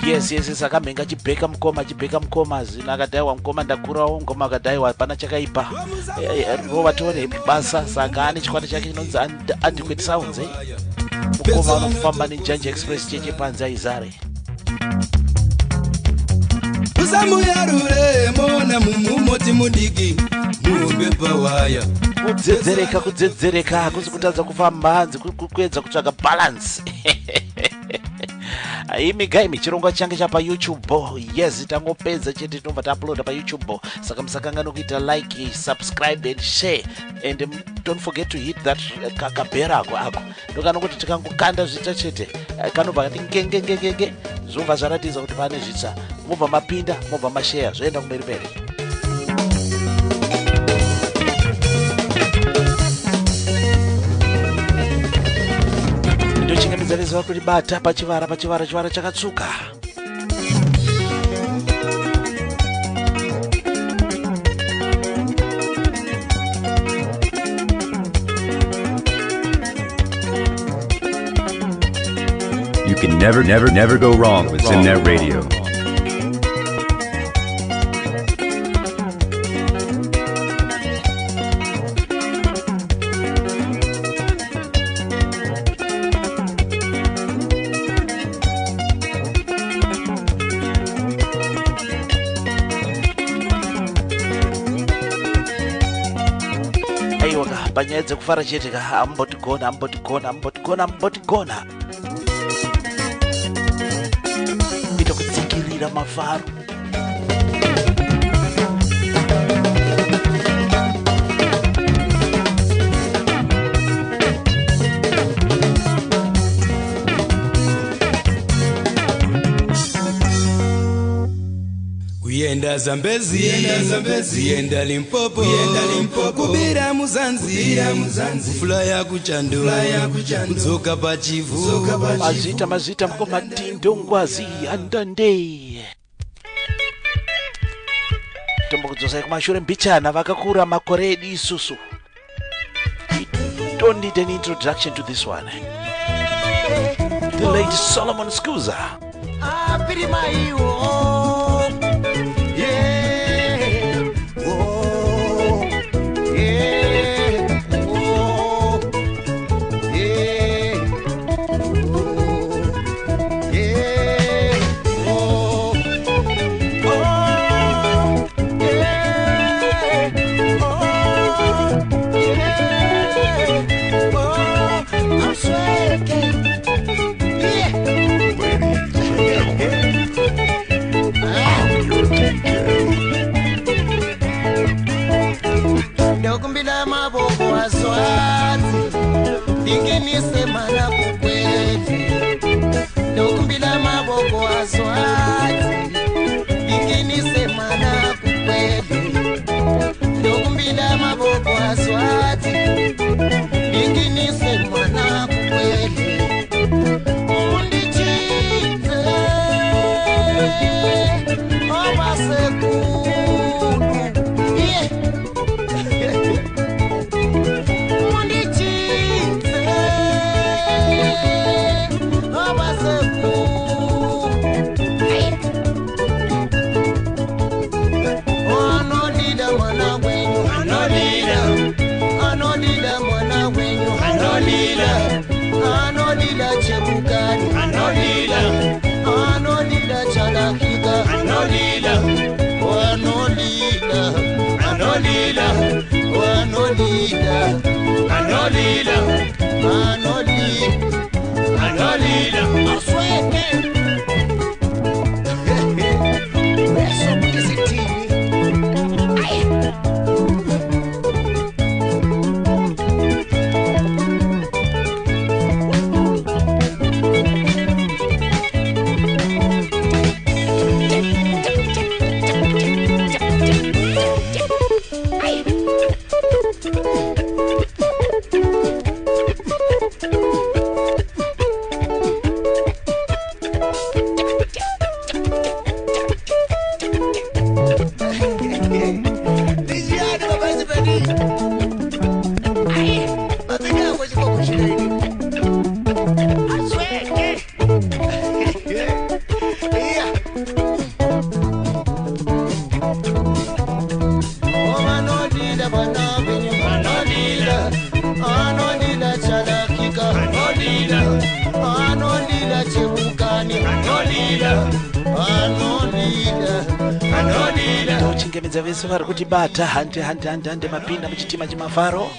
Speaker 1: yes sakamhenga chibheka mukoma zina akadaiwa mukoma ndakurawo mukoma akadaiwa hapana chakaipa rova tione basa saka ane chikwata chake chinonzi adequate sounds mukoma anofamba nejanja express cheche panze aizare
Speaker 10: usamuyarure mona mumumoti mudiki muumbe pawaya
Speaker 1: kudzedzereka hakusi kutadza kufamba hanzi kuedza kutsvaga balance imigaimi chirongwa change chapa YouTube yes tangopedza chete tinobva tauploada pa YouTube saka musakangana kuita like subscribe and share and don't forget to hit that kakabhera ako ndokana kuti tikangokanda zvita chete kanobva kati ngengengenge zvobva zvaratidza kuti pane zvitsa mobva mapinda mobva mashare zvoenda kumberi ndochingamidzaniziva kuti bata pachivara chakatsuka
Speaker 3: You can never go wrong with Zimnet Radio. panyaya dzekufara chete ka ambotigona kuita kutsikirira mafaro
Speaker 10: Yenda Zambezi, yenda Limpopo, kubira Muzanzi, Flaya Kuchando, Zoka Pachivu,
Speaker 1: mazita mkoma Tindongwazi andande. tombo kudzosa kumashure mbichana vakakura makore edu isusu. Don't need an introduction to this one. The late Solomon Skuza. Vari kuti bata hande mapinda muchitima chimafaro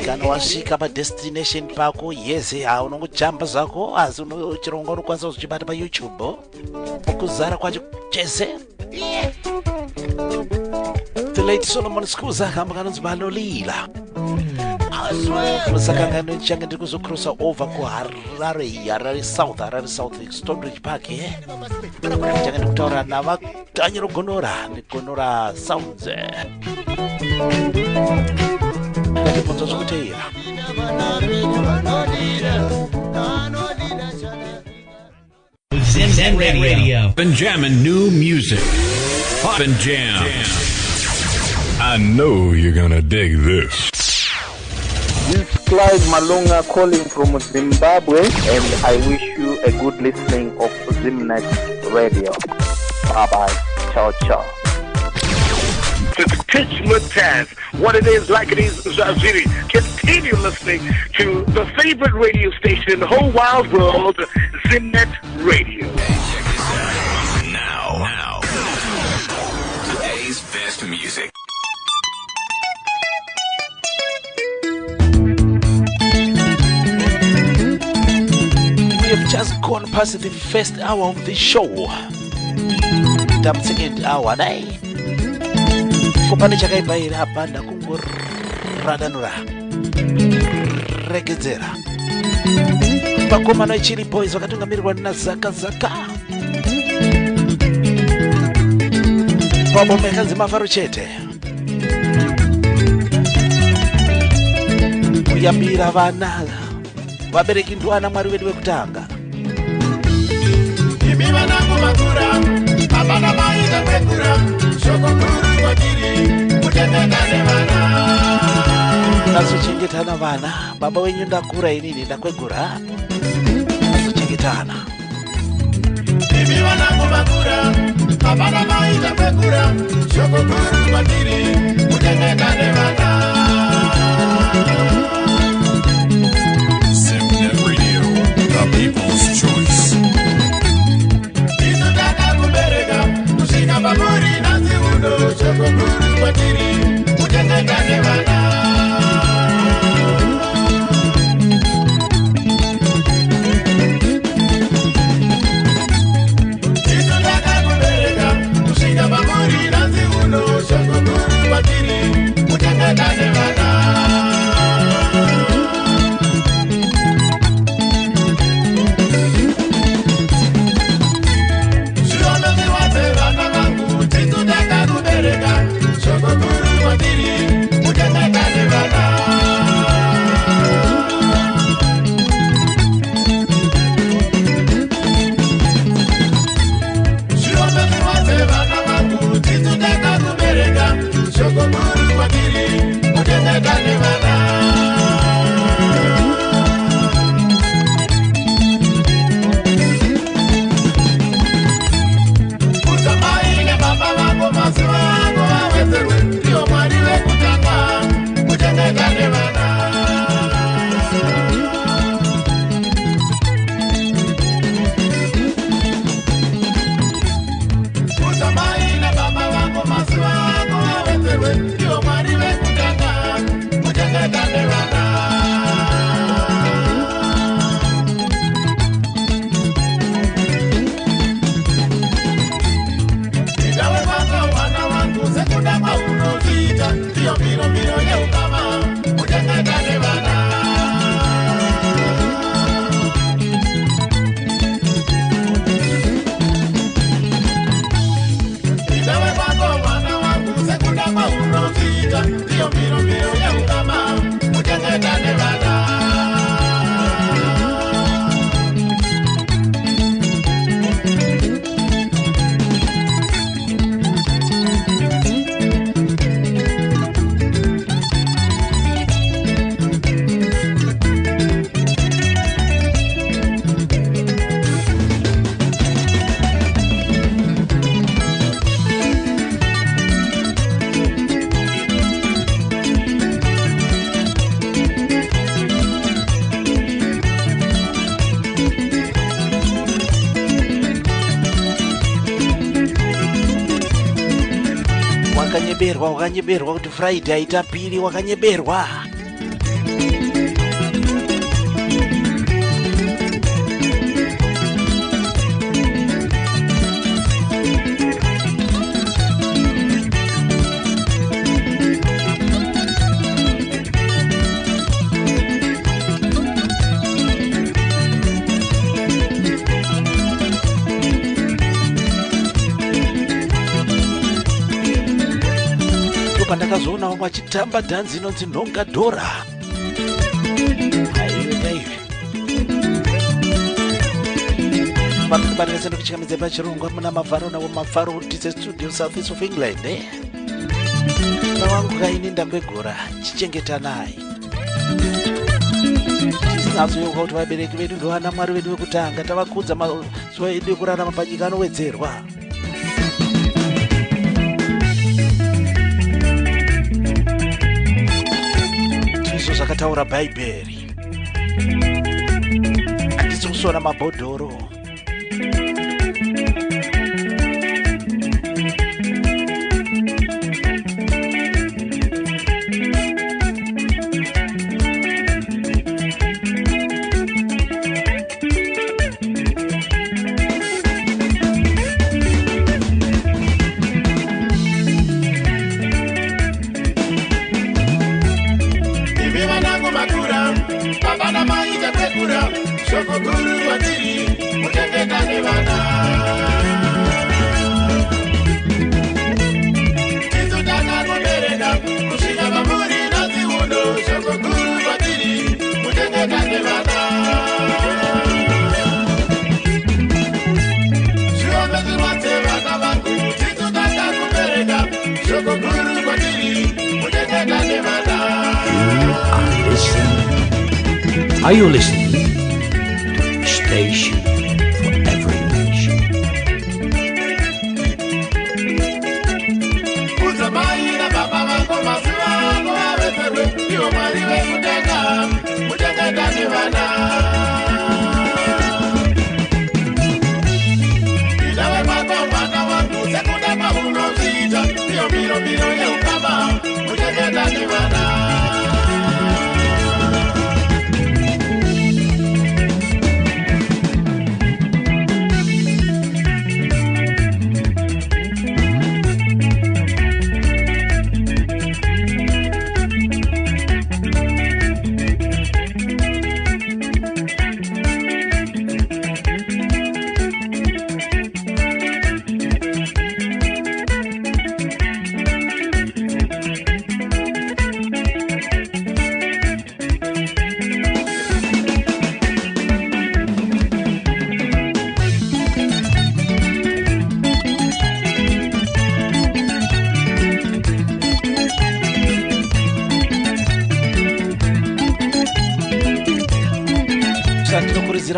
Speaker 1: kana wasvika padestination pako yeze unongojamba zvako asi chirongo unokwanisa kuchibata pa YouTube kuzara kwacho chese. The late Solomon Skuza kamba kanonzi Malolila musakangano change ndiri kuzocrossa over ku Harare South Stonebridge Park change ndikutaura navatanyiro gonora negonora Sounds ndibvunza zvekuteera
Speaker 11: Zen Radio.
Speaker 2: Been jamming new music. Pop and jam. I know you're gonna dig this.
Speaker 12: This is Clyde Malunga calling from Zimbabwe, and I wish you a good listening of Zimnet Radio. Bye bye. Ciao, ciao.
Speaker 13: To teach Mutaz what it is like it is Zaziri. Continue listening to the favorite radio station in the whole wild world, Zimnet Radio.
Speaker 14: Now. Today's best music.
Speaker 1: We have just gone past the first hour of the show. The second hour, Kopane chakaibaira hapa ndakungoradanura regedzera vakomana Chili Boys vakatungamirirwa naZaka Pabomeka Zimafaro chete kuyambira vana vabereki ndwana Mwari wedu wekutanga
Speaker 7: imi vanangu makura baba na mai
Speaker 1: Nasochengetana vana, baba wenyu ndakura inini ndakwegura. Nasochengetana.
Speaker 5: Bibi wanangu makura, baba na mai ndakwegura. Shoko kuru kwatiri, kutengetane vana.
Speaker 8: Zimnet Radio, the people's choice.
Speaker 5: Isutaka kubereka, kushika baburi na ziundo. Shoko kuru kwatiri, kutengetane vana.
Speaker 1: Wakanyeberwa kuti Friday aita pili wakanyeberwa. Pandakazoona wamwe achitamba dhanzi inonzi nhonga dhora. Vankubatirisa nekuchikamidza pachirongwa muna Mavarona wemafaro Dise Studio South East of England. Vangu kaini ndakwegura chichengetanai. Tisinazoyoka kuti vabereki vedu ndovana Mwari vedu vekutanga, tavakudza mazuva edu ekurarama panyika anowedzerwa. Zvakataura Bhaibheri, handisi kusona mabhodhoro.
Speaker 5: Shoko guru watiri, kutengetane vana. Isutaka kubereka, kushika baburi na ziundo. Shoko guru watiri, kutengetane vana. Shiombe zirwate vana vangu,
Speaker 11: Are you listening to a station for every nation?
Speaker 5: Uzamaina baba wako maziwa wako awezewe Iyo mariwe mutega dani wana Ilawe wako wana wangu sekuda kwa unozita Iyo miro ye ukama mutega dani wana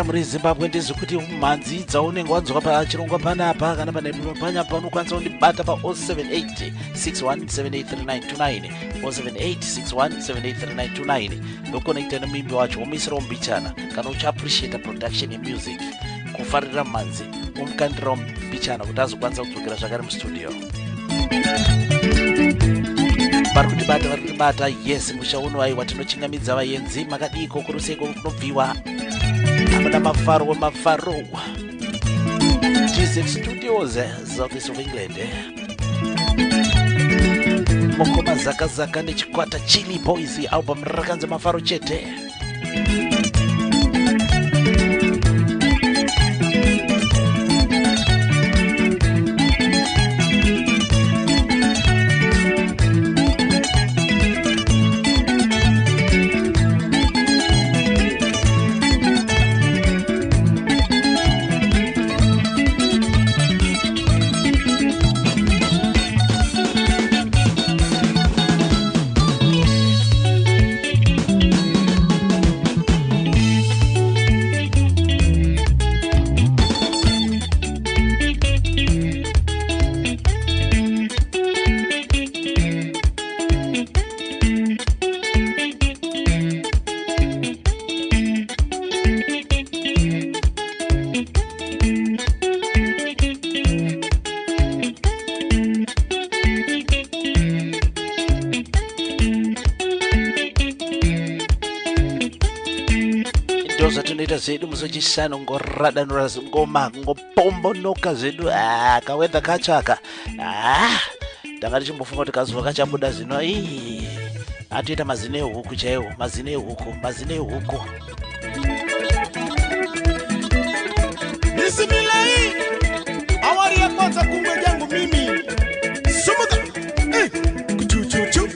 Speaker 1: muri Zimbabwe ndezvekuti mhanzi dzaunenge wadzoka pachirongwa panapa kana panapa unokwanisa kundibata pa 078 61783929 078 ndokonekta nemuimbi wacho womisirawo mbichana kana uchiappreciata production yemusic kufarira mhanzi umukandirawo mbichana kuti azokwanisa kudzokera zvakare mustudio. Vari kutibata yes musha uno aiwa tinochingamidza vaenzi makadiko kuruseko kunobviwa amuna mafaro TZ Studios Southeast of England mokoma zaka nechikwata Chili Boys album rakanzi mafaro chete. Zedu muzochisano ngoradanura ngoma ngopombonoka zedu kawedha kachaka ndakati chimbofunga kuti kazuva kachabuda zino atoita mazine ehuku chaiwo mazine ehuku
Speaker 5: Bismillah awari ya kwanza kumbe jangu mimi sumuka kuchuchuchu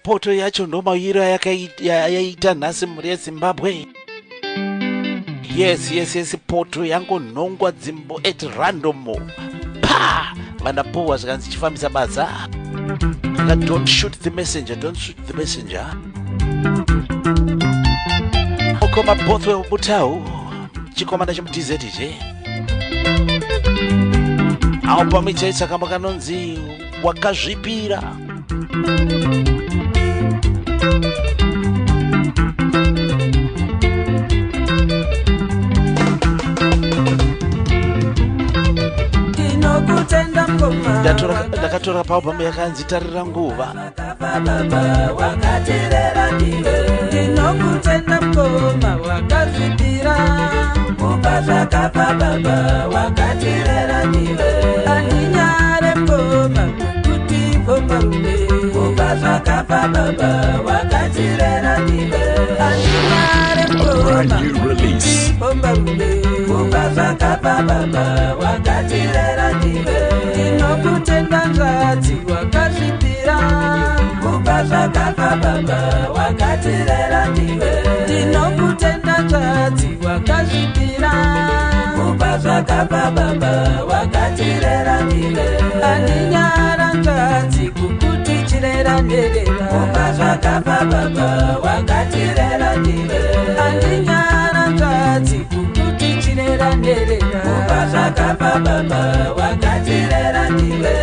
Speaker 1: poto yacho ndo mawiro yaita nhasi mhuri yeZimbabwe. Yes poto yangonhongwa dzimbo at random vanapohwa zvikanzi chifambisa basa don't shoot the messenger okoma bothwell butau chikomanda chemuTZ che awo pamichaisa kamba kanonzi wakazvipira. Ndakatora paalbum yakanzi tarira nguva.
Speaker 15: Ndinokutenda mkoma wakazvipira Kupazakapa baba wakatirera ndiwe Andinyare mboma kuti bomba rume Kupazakapa baba wakatirera ndiwe Andinyare mboma kuti bomba rume Kupazakapa baba wakatirera ndiwe Inokutenda nzati wakazvipira Kupazakapa baba wakatirera ndiwe Inokutenda nzati wakazvipira Kupazakapa baba wakatirera ndiwe Andinyara nzati kukuti chirera nderera Kupazakapa baba wakatirera ndiwe Andinyara nzati kukuti chirera nderera Kupazakapa baba wakatirera ndiwe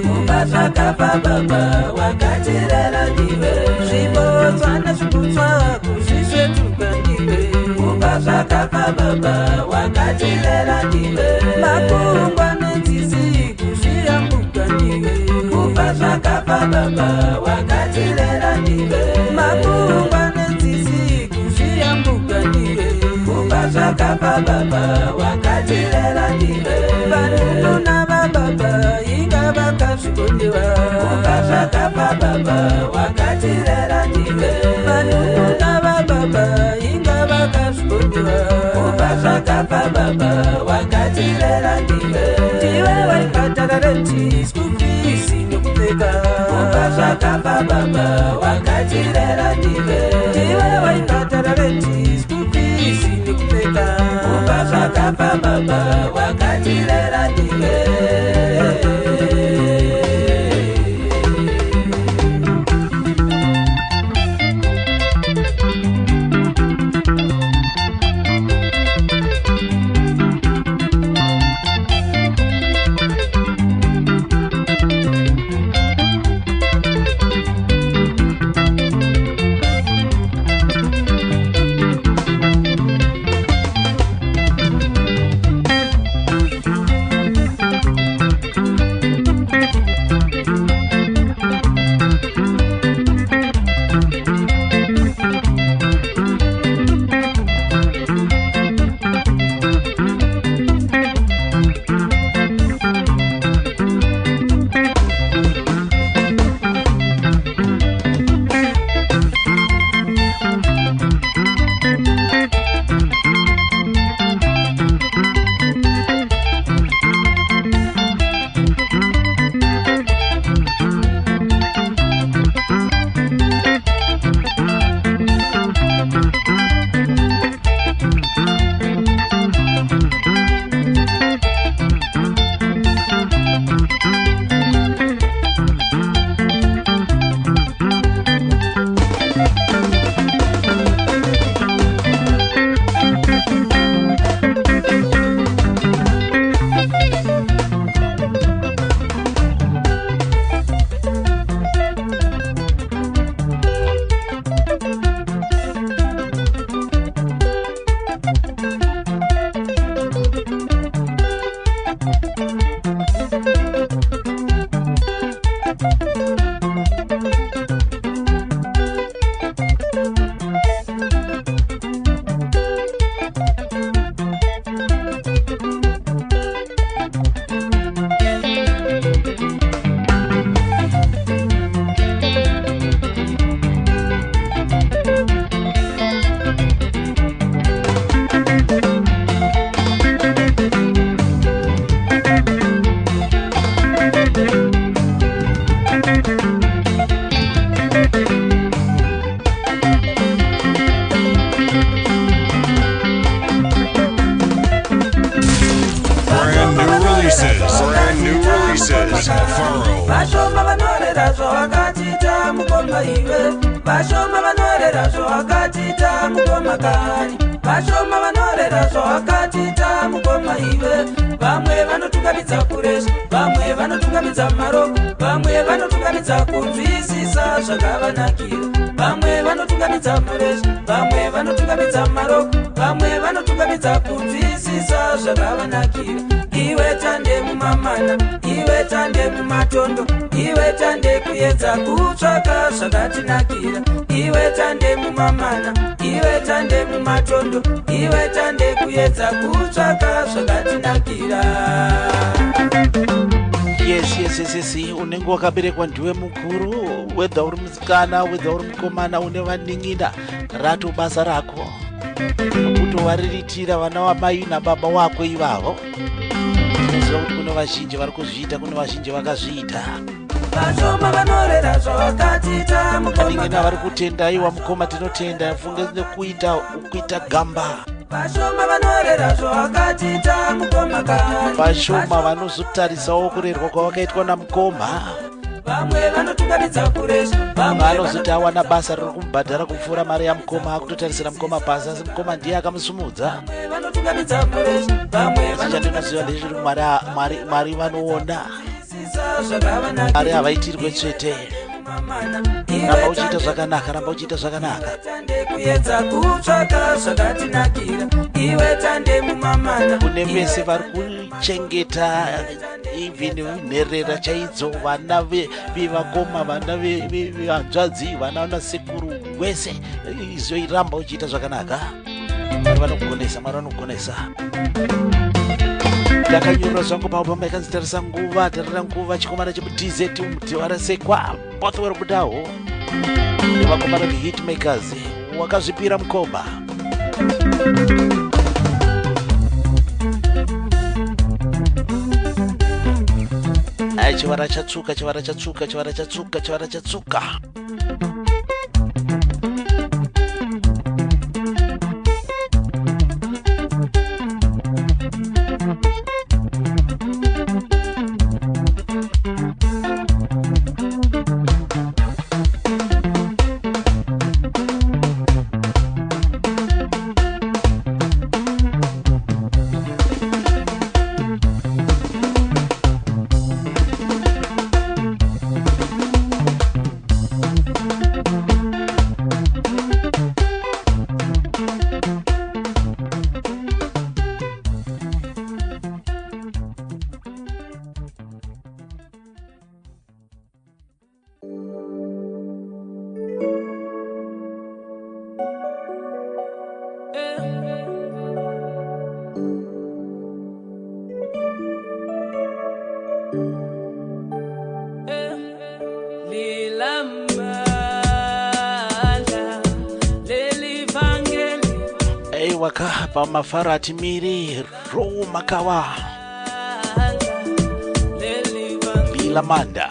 Speaker 15: Kupazakapa baba wakatirera ndiwe Zvibotswa nezvikutswa kuzvisvetuka ndiwe Kupazakapa baba wakatirera ndiwe Makungwa nenzizi kuzviyambuka ndiwe Kupazakapa baba wakatirera ndiwe Makungwa nenzizi kuzviyambuka ndiwe Kupazakapa baba wakatirera ndiwe Vanununa vababa inga vakazvigondewa Kupazakapa baba wakatirera ndiwe Vanununa vababa inga vakazvigondewa Kupazakapa baba wakatirera ndiwe Ndiwe waibhadhara renti school fees nekupfeka Kupazakapa baba wakatirera ndiwe Ndiwe waibhadhara renti school fees nekupfeka Kupazakapa baba wakatirera ndiwe
Speaker 2: Brand new releases. Alfaro.
Speaker 15: mukoma iwe vashoma vanorera zvawakatita mukoma kani vashoma vanorera zvawakatita mukoma iwe vamwe vanotungamidza kuresha vamwe vanotungamidza maroko vamwe vanotungamidza kunzwisisa zvakavanakira vamwe vanotungamidza muresha vamwe vanotungamidza maroko vamwe vanotungamidza kunzwisisa zvakavanakira iwe tande mumamana iwe tande mumatondo iwe tande kuedza kutsvaka zvakatinakira iwe tande mumamana iwe tande mumatondo iwe tande kuedza kutsvaka zvakatinakira.
Speaker 1: Yes, unenge wakaberekwa ndiwe mukuru, wedha uri musikana wedha uri mukomana une vaning'ina rato basa rako kutovariritira vana vamai nababa wako ivavo. Zviziva kuti kune vazhinji vari kuzviita, kune vazhinji vakazviita.
Speaker 15: Vashoma vanorera zvawakatita
Speaker 1: mukomana vari kutenda iwa mukoma tinotenda funge kuita gamba.
Speaker 15: Vashoma vanorera zvawakatita mukoma kani
Speaker 1: vashoma vanozotarisawo kurerwa kwavakaitwa namukoma.
Speaker 15: Vamwe vanotungamidza kuresha
Speaker 1: vamwe vanozoti awana basa riri kumubhadhara kupfuura mari yamukoma akutotarisira mukoma pasi asi mukoma ndiye akamusumudza.
Speaker 15: Vanotungamidza kuresha vamwe
Speaker 1: chandinoziva ndezviri mari vanoona mari havaitirwe tsvete. Ramba uchiita zvakanaka, ramba uchiita zvakanaka.
Speaker 15: Kuedza kutsvaka zvakatinakira iwe tande mumamana
Speaker 1: kune vese vari kuchengeta even nherera chaidzo vana vevakoma vana vehanzvadzi vana vanasekuru wese izoiramba uchiita zvakanaka. Mwari vanokugonesa, mwari vanokugonesa. Ndakanyorera zvangu paubamba ikanzitarisa nguva tarira nguva chikomana chemudizeti umuti warasekwa bothwell budawo nevakomana vehitmakers wakazvipira mukoma. Chivara chatsuka, chivara chatsuka, chivara chatsuka, chivara chatsuka. Waka pamafarati miri Roma kawa Lilamanda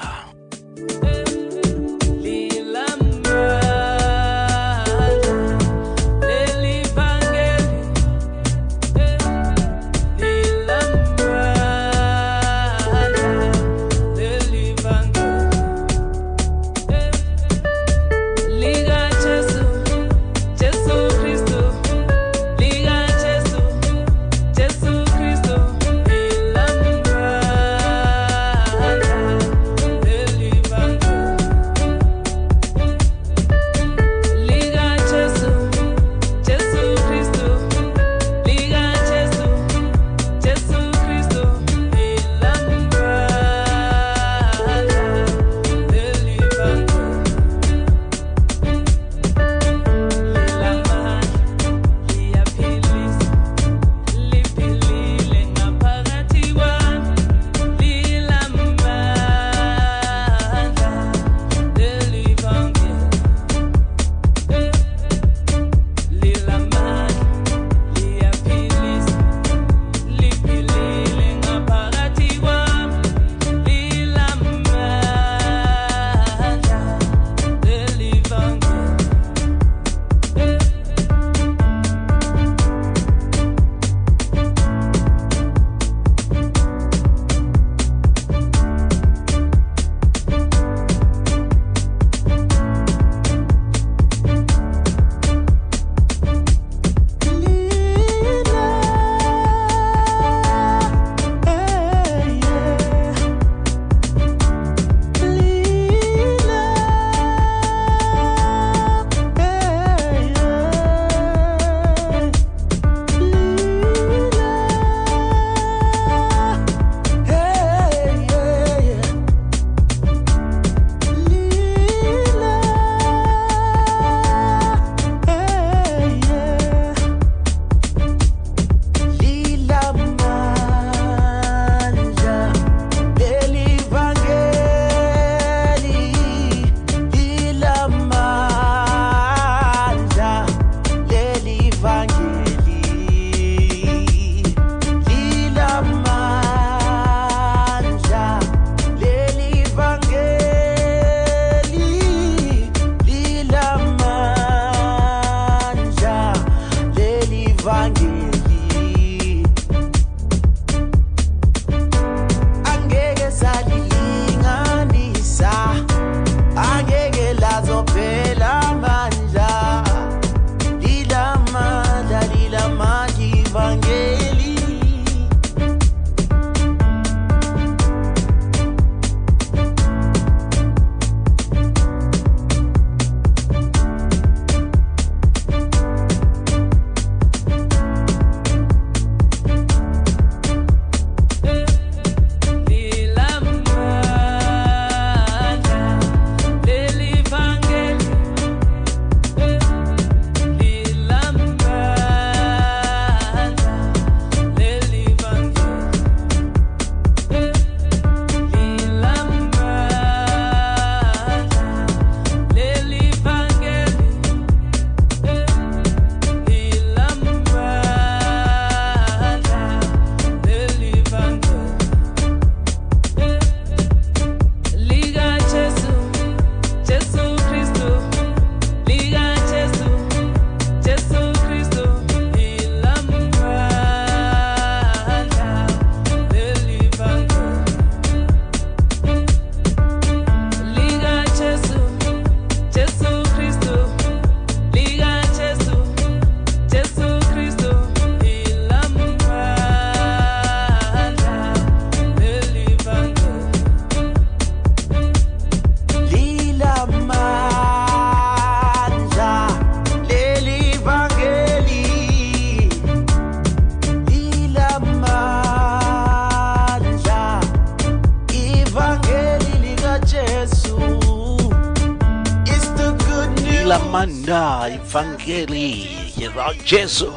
Speaker 1: Lamanda Evangeli ya Jesu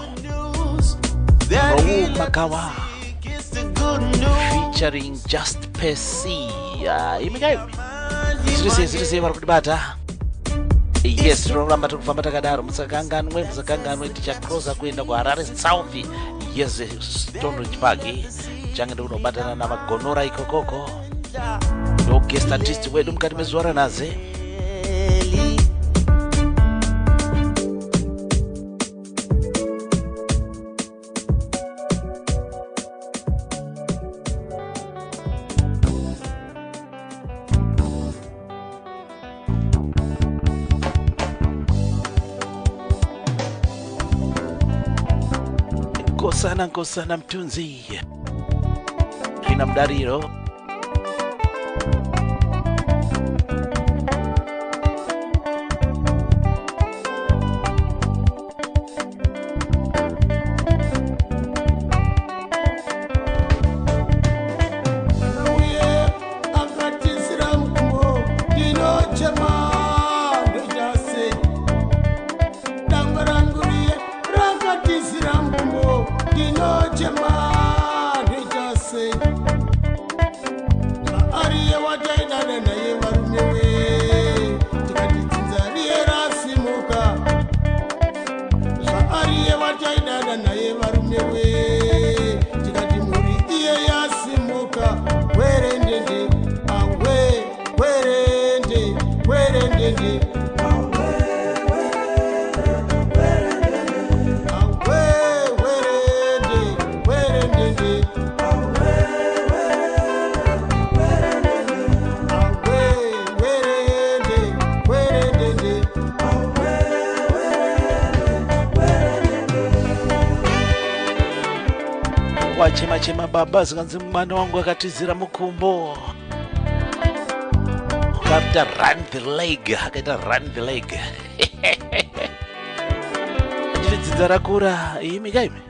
Speaker 1: Makawa featuring Just Percy. Imigai sirisi varikutibata. Yes, tinoramba tikufamba takadaro musakanganwe tichakrosa kuenda kuHarare South. Yes, Stonebridge Park change ndikunobatana namagonora ikokoko ndo guest artist wedu mukati mezuva ranaze. Nkosana mtunzi Rina Mdariro chema baba zikanzi mwana wangu akatizira mukumbo kapta run the leg chidzidzara rakura imigaime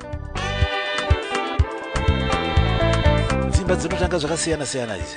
Speaker 1: dzimba dzinotanga zvakasiyana siyana idzi.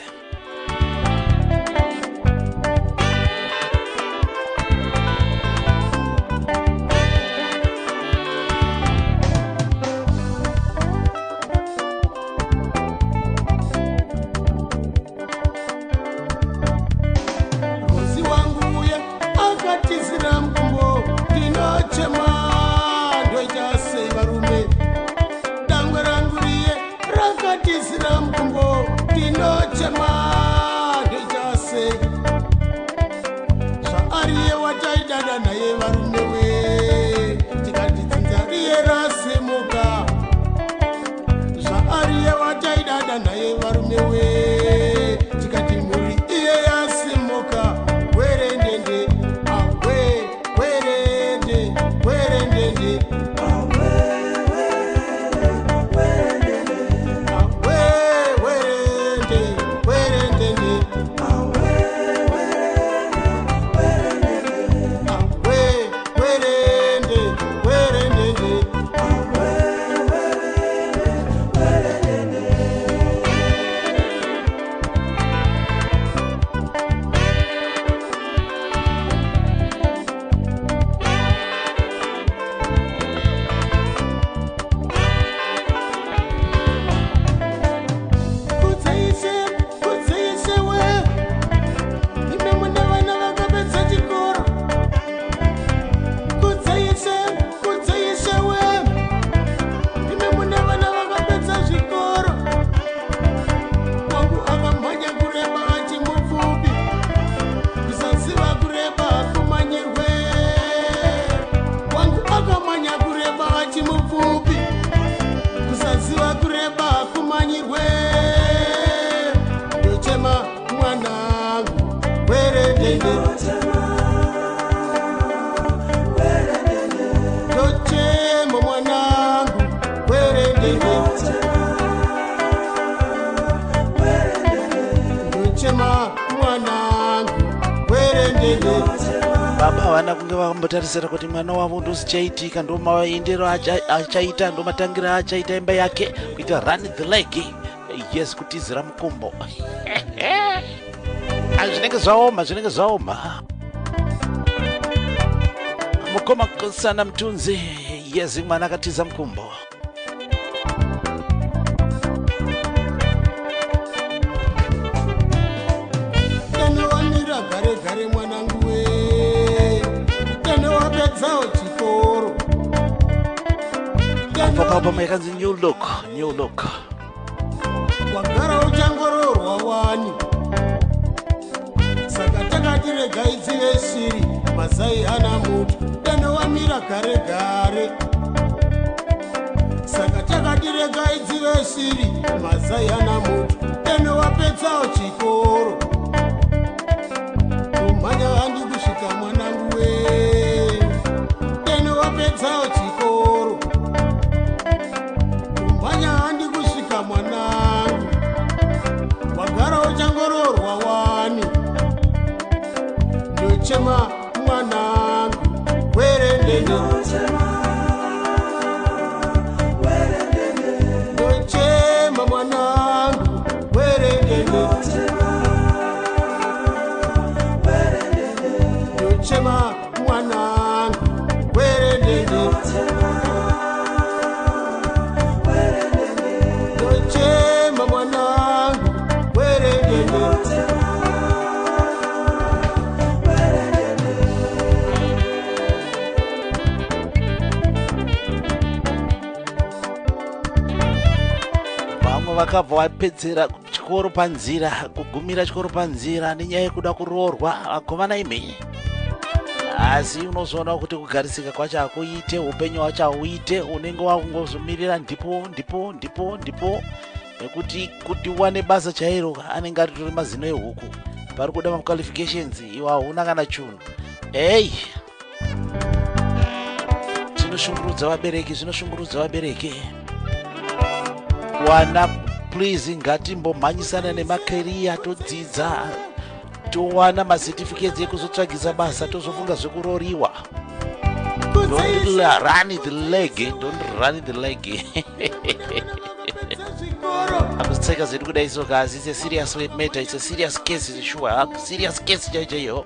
Speaker 1: Baba wana kunge vakambotarisira kuti mwana wavo ndosichaitika ndo maendero achaita ndo matangira achaita imba yake kuita run the leg. Yes, kutizira mukumbo. Zvinenge zvaoma. mukoma sana mtunzi yezi mwana katiza mkumbo
Speaker 5: tena wamira gare gare mwanangu we tena wapedzao chikoro
Speaker 1: papa maikanzi new look
Speaker 5: wagara uchangororwa wani saka takati regai dzive shiri mazai hana mutu tena wamira gare gare saka takati regai dzive shiri mazai hana mutu tena wapedzao chikoro umhanya handi kusvika mwanangu we tena wapedzao chikoro umhanya handi kusvika mwanangu wagara uchangororwa wani ndochema mwanangu werendende ndochema mwanangu werendende ndochema mwanangu werendende ndochema mwanangu werendende
Speaker 1: vakabva vapedzera chikoro panzira kugumira chikoro panzira nenyaya yekuda kuroorwa vakomana imi asi unozoona kuti kugarisika kwacho hakuite upenyu hwacho hauite unenge wakungozomirira ndipo nekuti kuti wane basa chairo anenge aritori mazino ehuku pari kuda maqualifications iwa hauna kana chunhu ei zvinoshungurudza vabereki wana please ngatimbomhanyisana nemakeriya todzidza towana macertificates ekuzotsvagisa basa tozofunga zvekuroriwa. Don't run the leg. Akusitseka zedu kudai so guys, it's a serious matter, it's a serious case, sure, serious case chaiyo.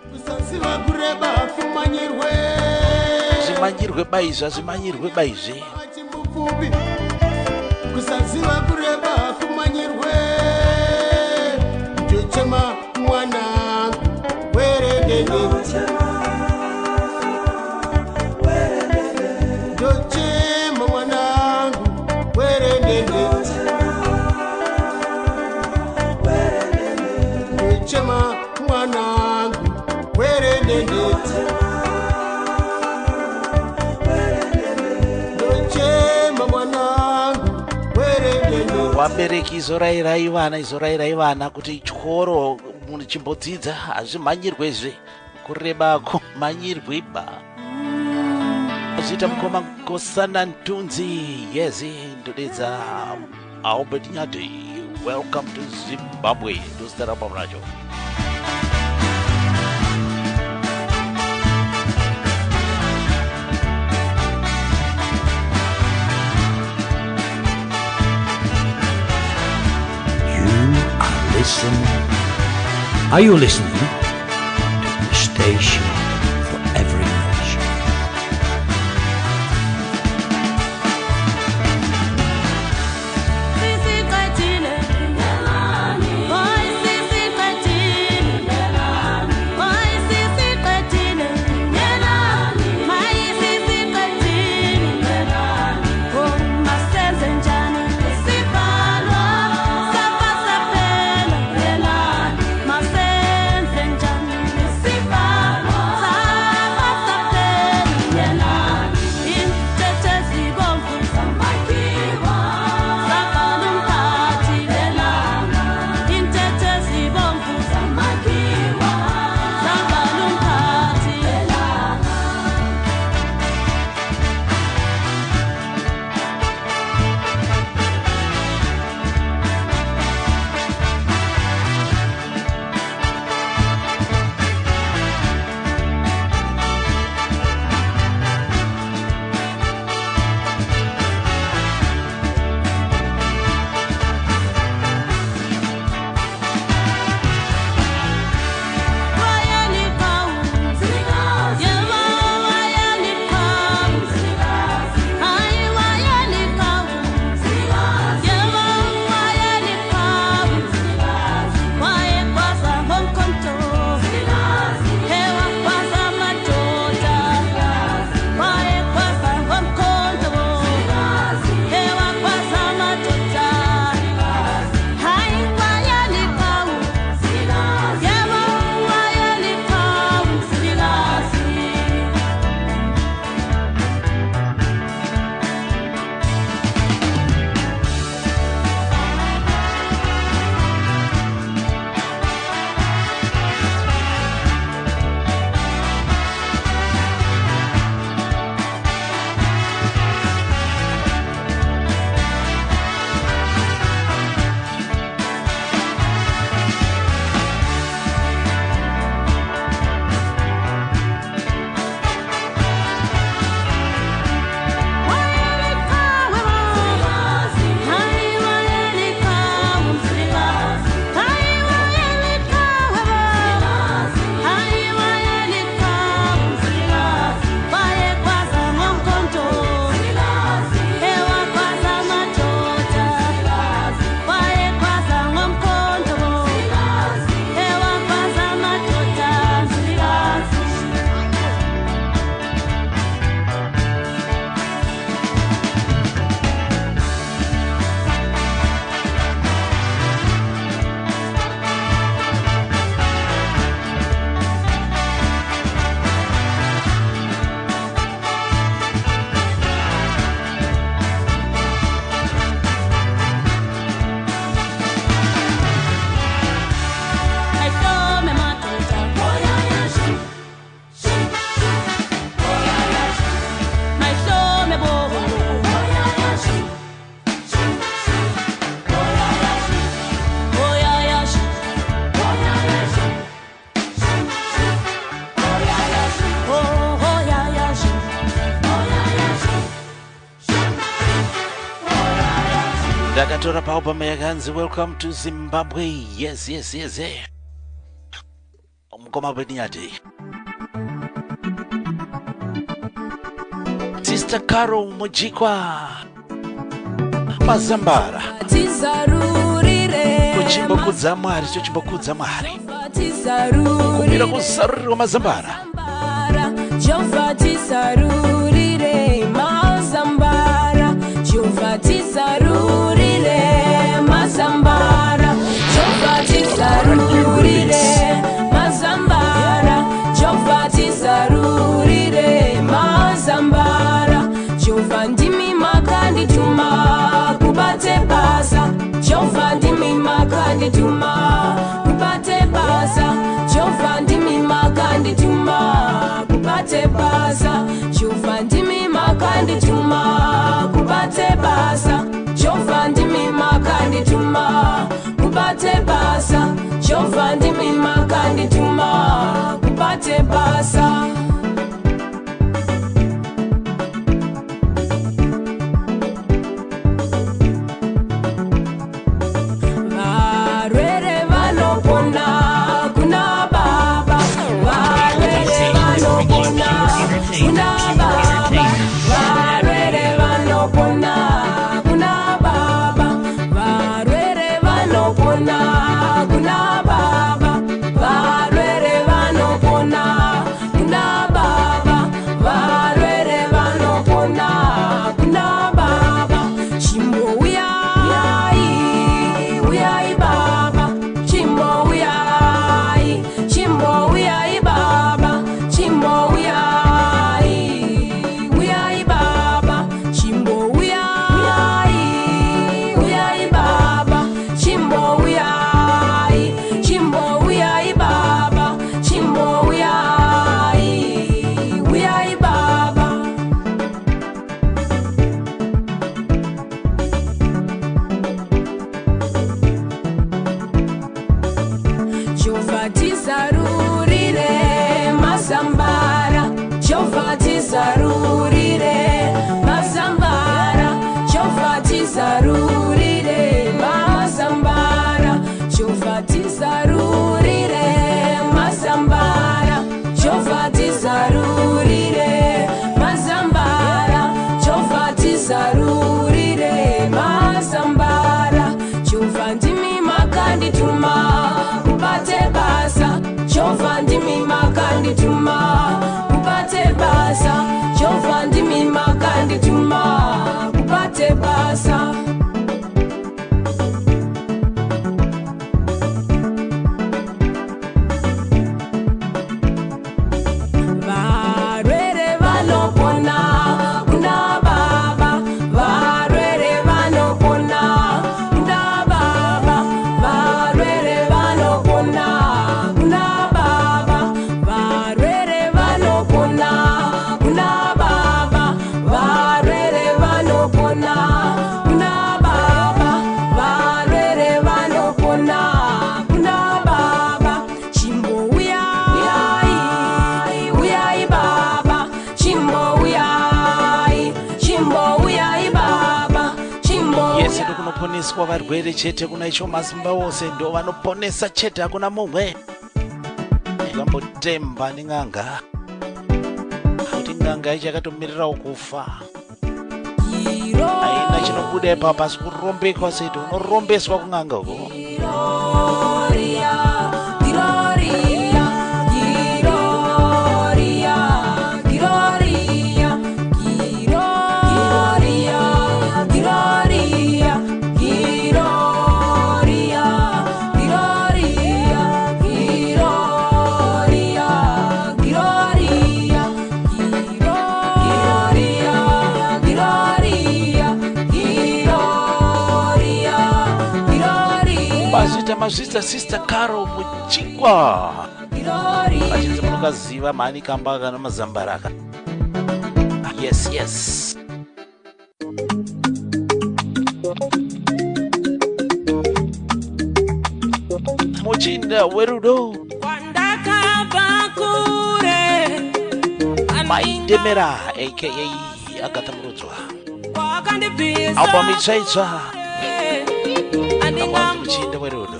Speaker 1: Zimanyirwe baizve.
Speaker 5: Kusaziva kureba kumanyirwe ndochema mwana werendende ndochema mwanangu werendende ndochema mwanangu werendende ndochema mwanangu
Speaker 1: wabereki izorairai vana kuti chikoro munhu chimbodzidza hazvimhanyirwezve kureba kumhanyirwe ba zita mukoma Nkosana Ntunzi yezi ndodedza Albert Nyati. Welcome to Zimbabwe. Dostara pamnacho.
Speaker 11: Are you listening to the station for every nation?
Speaker 1: Atora pa album yakanzi Welcome to Zimbabwe. Yes. Mkoma bwenyati. Sister Carol Mujikwa Mazambara. Kuchimbo kudza mwari, chimbo kudza mwari. Kumira kusaruri wa Mazambara.
Speaker 16: Jova tisarurire Mazambara. Jova tisarurire Mazambara. Jova tisarurire Mazambara. Jova tisarurire Mazambara. Jova ndimi makandituma kubate basa. Jova ndimi makandituma kubate basa. Jova ndimi makandituma kubate basa. Jova ndimi makandituma kubate basa. Jova ndimi makandituma kubate basa. Jova ndimi makandituma kubate basa. Varwere vanopona kuna baba. Varwere vanopona kuna baba. Varwere vanopona kuna baba. Varwere vanopona kuna baba. Varwere vanopona kuna baba. Varwere vanopona kuna baba. Chimbo uyai baba. Chimbo uyai baba. Chimbo uyai baba. Chimbo uyai baba. Chimbo uyai baba. Chimbo uyai baba. Jova tisarurire Mazambara. Jova tisarurire Mazambara. Jova tisarurire Mazambara. Jova tisarurire Mazambara. Jova tisarurire Mazambara. Jova tisarurire Mazambara. Jova ndimi makandituma kubate basa. Jova ndimi makandituma kubate basa. Jova ndimi makandituma kubate basa. Varwere vanopona kuna baba. Varwere vanopona kuna baba. Varwere vanopona kuna baba. Varwere vanopona kuna baba. Varwere vanopona kuna baba. Varwere vanopona kuna baba. Chimbo uyai baba. Chimbo uyai baba. Chimbo
Speaker 1: Yes, kunoponeswa varwere chete, kuna icho mazimba wose ndo vanoponesa chete, hakuna mumwe ikambotemba ning'anga kuti ng'anga ichakatomirirawo kufa. Aina chinobuda ipapa asi kurombekwa seito unorombeswa kung'anga uko.
Speaker 16: Gloria, Gloria, Gloria, Gloria, Gloria, Gloria, Gloria, Gloria, Gloria,
Speaker 1: Bazita mazita Sister Carol Mujikwa. Vachinzi munokaziva mhani kambaka namazambaraka. Yes. Muchinda werudo Maidemera aka Agatha Murudzwa album itsvaitsva Namwanzi Muchinda werudo.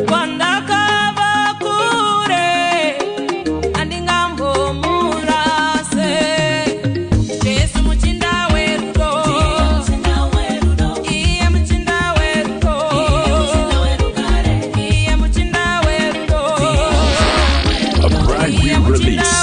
Speaker 16: Kwandakava kure andingambo murase Jesu Muchinda werudo Iye Muchinda werudo Iye Muchinda werudo
Speaker 2: A brand new release.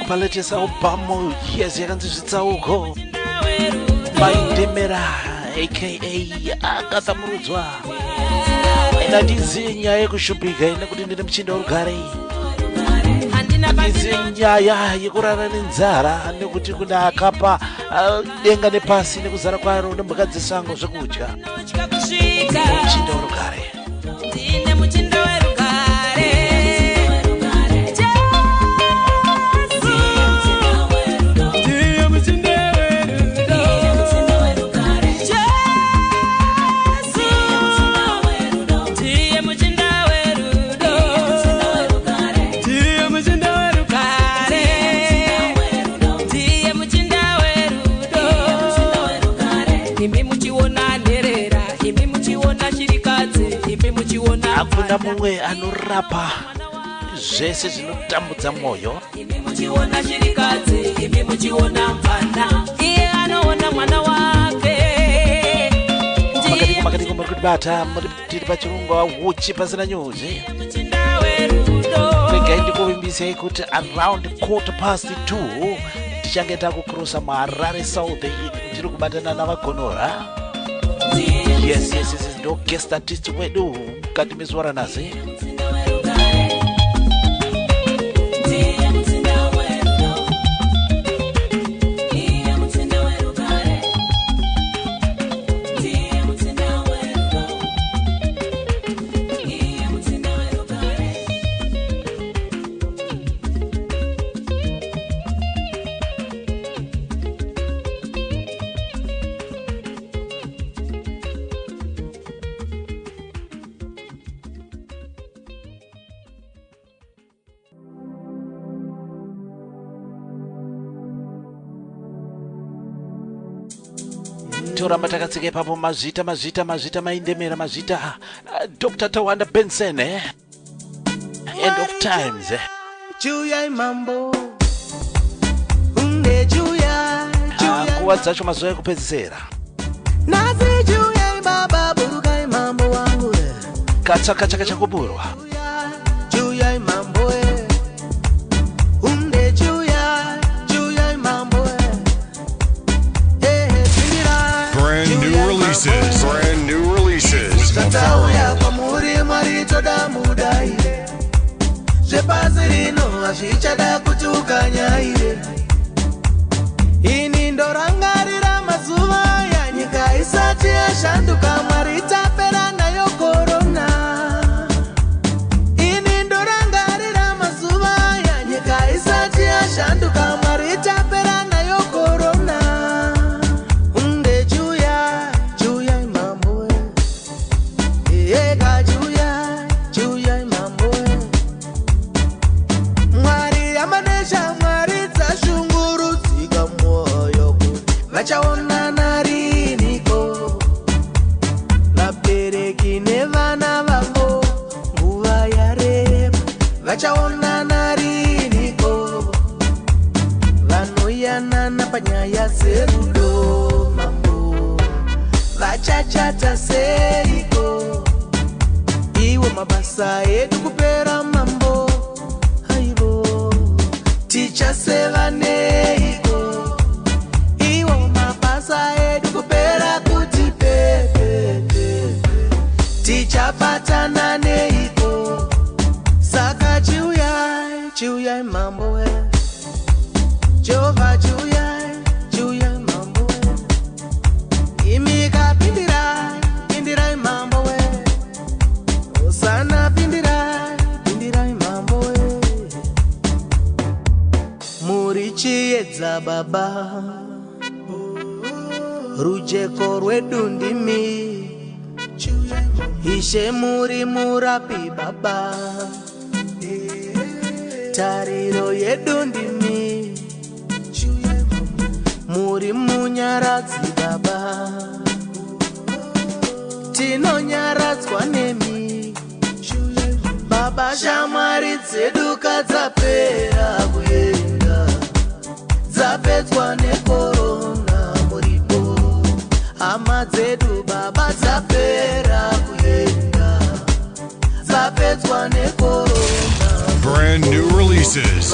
Speaker 1: Paletesa upamo yes yakanzvitsauko Maindemera aka Agatha Murudzwa inandiziye nyaya yekushupika ine kuti ndine Muchinda werugare ndiziye nyaya yekurara nenzara nekuti kuna akapa denga nepasi nekuzara kwaro nemhuka dzesango zvekudya Muchinda werugare
Speaker 16: ndine Muchinda werugare
Speaker 1: Hakuna mumwe anorapa zvese zvinotambudza mwoyo.
Speaker 16: Muchiona shirikadzi, imi muchiona mfana, iye anoona mwana wake.
Speaker 1: Makati kumuri kutibata tiri pachirongwa uchi pasina nyuzi. Regai ndikuvimbisei kuti around 2:15 tichange takucrossa muHarare South tiri kubatana navagonora. Yes, ndo guest artist wedu mukati mezuva ranhasi. toramba takatsika ipapo mazvita maindemera mazvita Dr. Tawanda Benson End of Times
Speaker 17: Juya mambo unde juya
Speaker 1: nguva dzacho mazuva ekupedzisira
Speaker 17: nasi juya baba buruka mambo wangu
Speaker 1: katsaka chakachakuburwa
Speaker 17: juya mambo unde juya mambo
Speaker 8: Brand new releases.
Speaker 17: Tatauya kwa muri marito damudai Zepazirino ashichada kutukanyaire Ini ndorangarira mazuva ya nyika isati yashanduka mwaritapera nayo korona Ini ndorangarira mazuva ya nyika isati yashanduka mwaritapera nayo korona Unde juya mambo Ega juya mambo Mwari amanesha mwari dzashungurudzika moyo vachaona nariniko vabereki nevana vavo nguva yareba vachaona nariniko vanoyanana panyaya dzerudo mambo vachachata seiko iwo mabasa edu kupera mambo aivo tichaseva neiko iwo mabasa edu kupera kuti pepepe tichabatana neiko saka chiuya mambo we Jehova chiuya mambo we imika pindirai mambo we Osana pindirai mambo we Murichi edza baba Rujeko rwedu ndimi Ishe muri murapi baba Tariro yedu ndimi Muri munyaradzi baba Tinonyaradzwa nemi Baba shamwari dzedu kadzapera kuenda Dzapedzwa nekorona muripo Hama dzedu baba dzapera kuenda Dzapedzwa nekorona
Speaker 8: Brand new releases.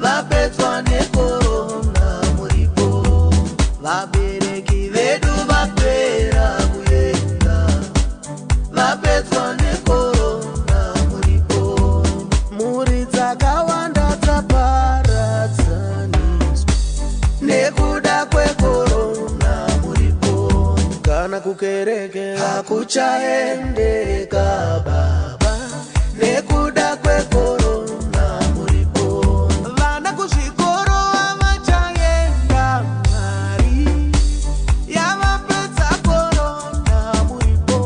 Speaker 17: Vapedzwa nekorona muripo Vabereki vedu vapera kuenda Vapedzwa nekorona muripo Muri dzakawanda dzaparadzaniswa Nekuda kwekorona muripo Kana kukereke hakuchaendeka baba Nekuda kwekorona muripo Vana kuzvikoro havachaenda mari Yavapedza korona muripo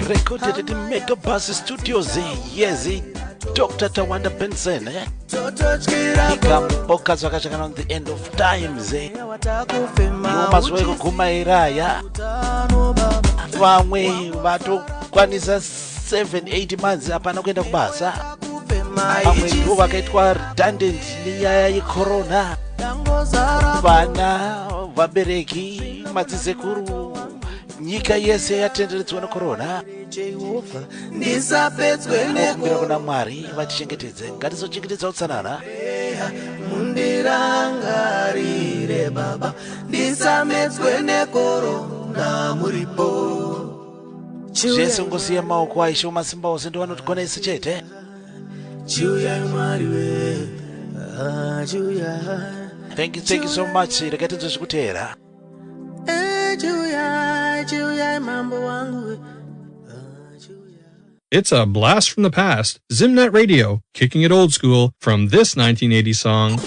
Speaker 1: recorded at the Megabus Studios yes Dr. Tawanda Benson ikamboka zvakachakana on the end of times iwo mazuva ekuguma iraya vamwe vatokwanisa 7-8 months hapana kuenda kubasa vamwe ndo vakaitwa redundant nenyaya yecorona vana vabereki madzizekuru nyika yese yatenderedzwa necorona kumbira kuna Mwari vatichengetedze ngatizochengetedza utsanana
Speaker 17: mundirangarire baba ndisamedzwe nekorona muripo
Speaker 1: zvese ngosiya maoko aisho masimba ose ndo vanotigona isi chete
Speaker 17: Juya Mwari we Juya
Speaker 1: thank you so much regai tinzozvikuteera
Speaker 17: Juya mambo wangu
Speaker 18: It's a blast from the past. Zimnet Radio, kicking it old school from this 1980 song.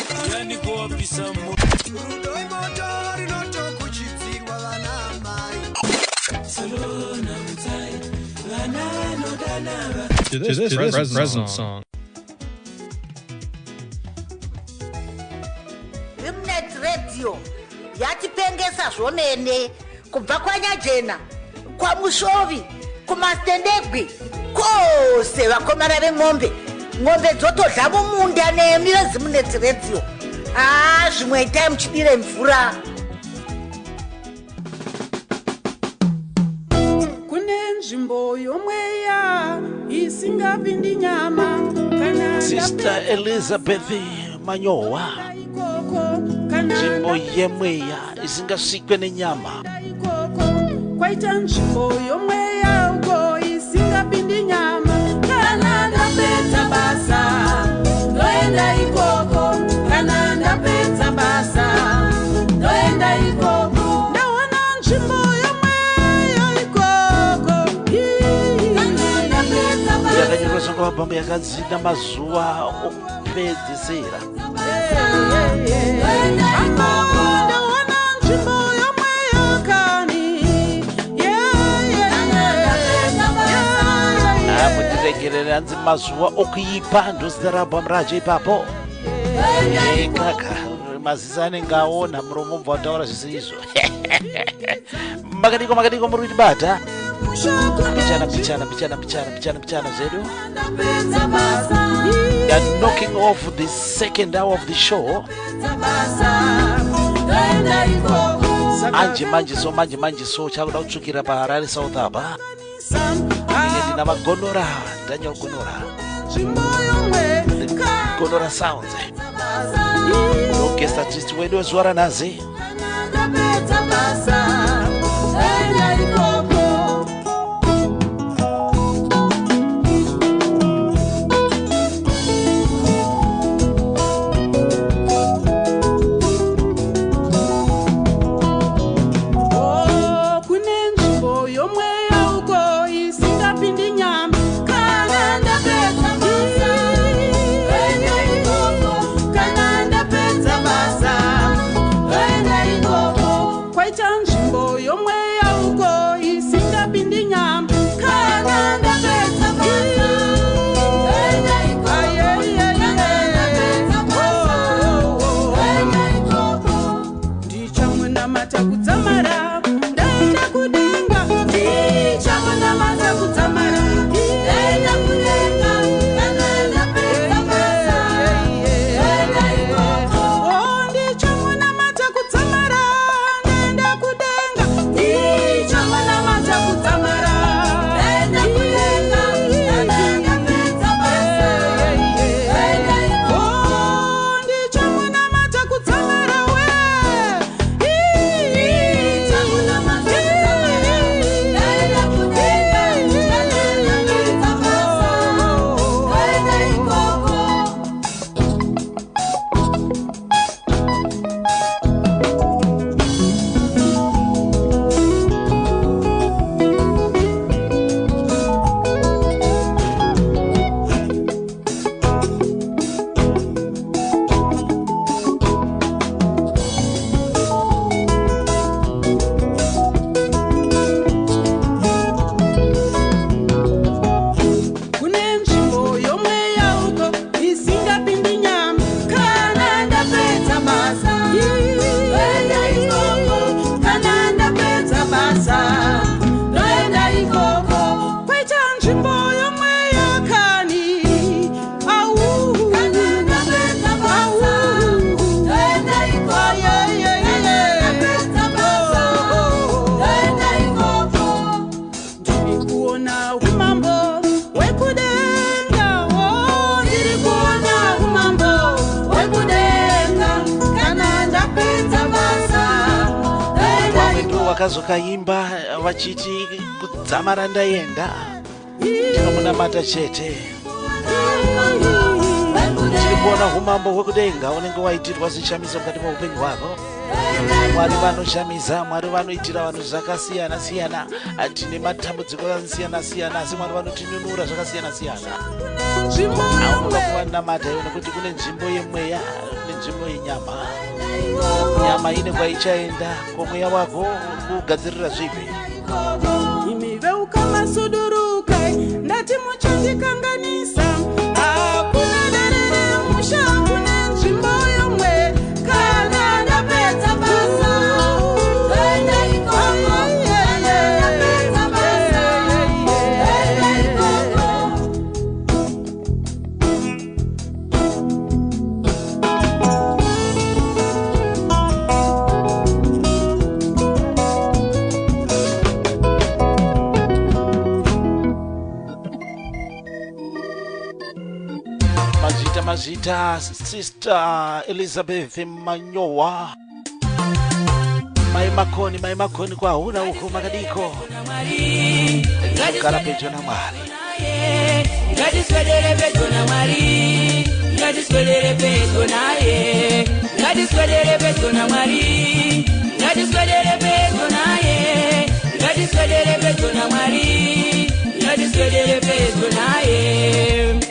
Speaker 18: To this present song.
Speaker 19: Zimnet Radio yatipengesa zvomene kubva kwaNyajena, kwaMushovi, kuMastendegwi, kwose vakomana veng'ombe. Ng'ombe dzotodla mumunda nemi veZimnet Radio. Zvimwe itai muchidire mvura.
Speaker 20: Kune nzvimbo yomweya isingapindi nyama kana
Speaker 1: Sister Elizabeth Manyowa, nzvimbo yemweya isingasikwe nenyama.
Speaker 20: Kwaita nzvimbo yomweya uko isingapindi nyama kana ndapedza basa ndoenda ikoko, kana ndapedza basa ndoenda ikoko, ndaona nzvimbo yomweya ikoko kana ndapedza basa
Speaker 1: Yakanyorwa kwamabhambo yakadzina mazuva okupedzisira. Mundiregerere hanzi mazuva okuipa ndozita rabhamu racho ipapo. Kaka maziso anenge aona muromo mbva wataura zvisi izvo. Makadiko muri kutibata. Pichana zedu. We are knocking off the second hour of the show. Manje so chakuda kutsvukira paHarare South Harbor. Ndina magonora, Daniel Gonora. Gonora Sounds. Guest artist wedu wezuara nazi. Kaimba vachiti kudzamara ndaenda ndinomunamata chete. Tiri kuona umambo hwekudenga unenge waitirwa zishamiso mukati meupenyu hwako. Mwari vanoshamisa, Mwari vanoitira vanhu zvakasiyana-siyana. Tine matambudziko akasiyana-siyana, asi Mwari vanotinunura zvakasiyana-siyana. Aunoda kuvanamata iwe nekuti kune nzvimbo yemweya nenzvimbo yenyama. Nyama ine kwaichaenda, komweya wako kugadzirira zvipi.
Speaker 20: Imi veukama suduruka, ndati muchandikanganisa. Hakuna derere musha, kune nzvimbo yomwe kana
Speaker 1: zita Sister Elizabeth Manyowa. Mai makoni kwa huna huko makadiko. Karapejo na mwari.
Speaker 15: Ngadiswedere pejo na mwari. Ngadiswedere pejo na ye. Ngadiswedere pejo na mwari. Ngadiswedere pejo na ye. Ngadiswedere pejo na mwari. Ngadiswedere pejo na ye.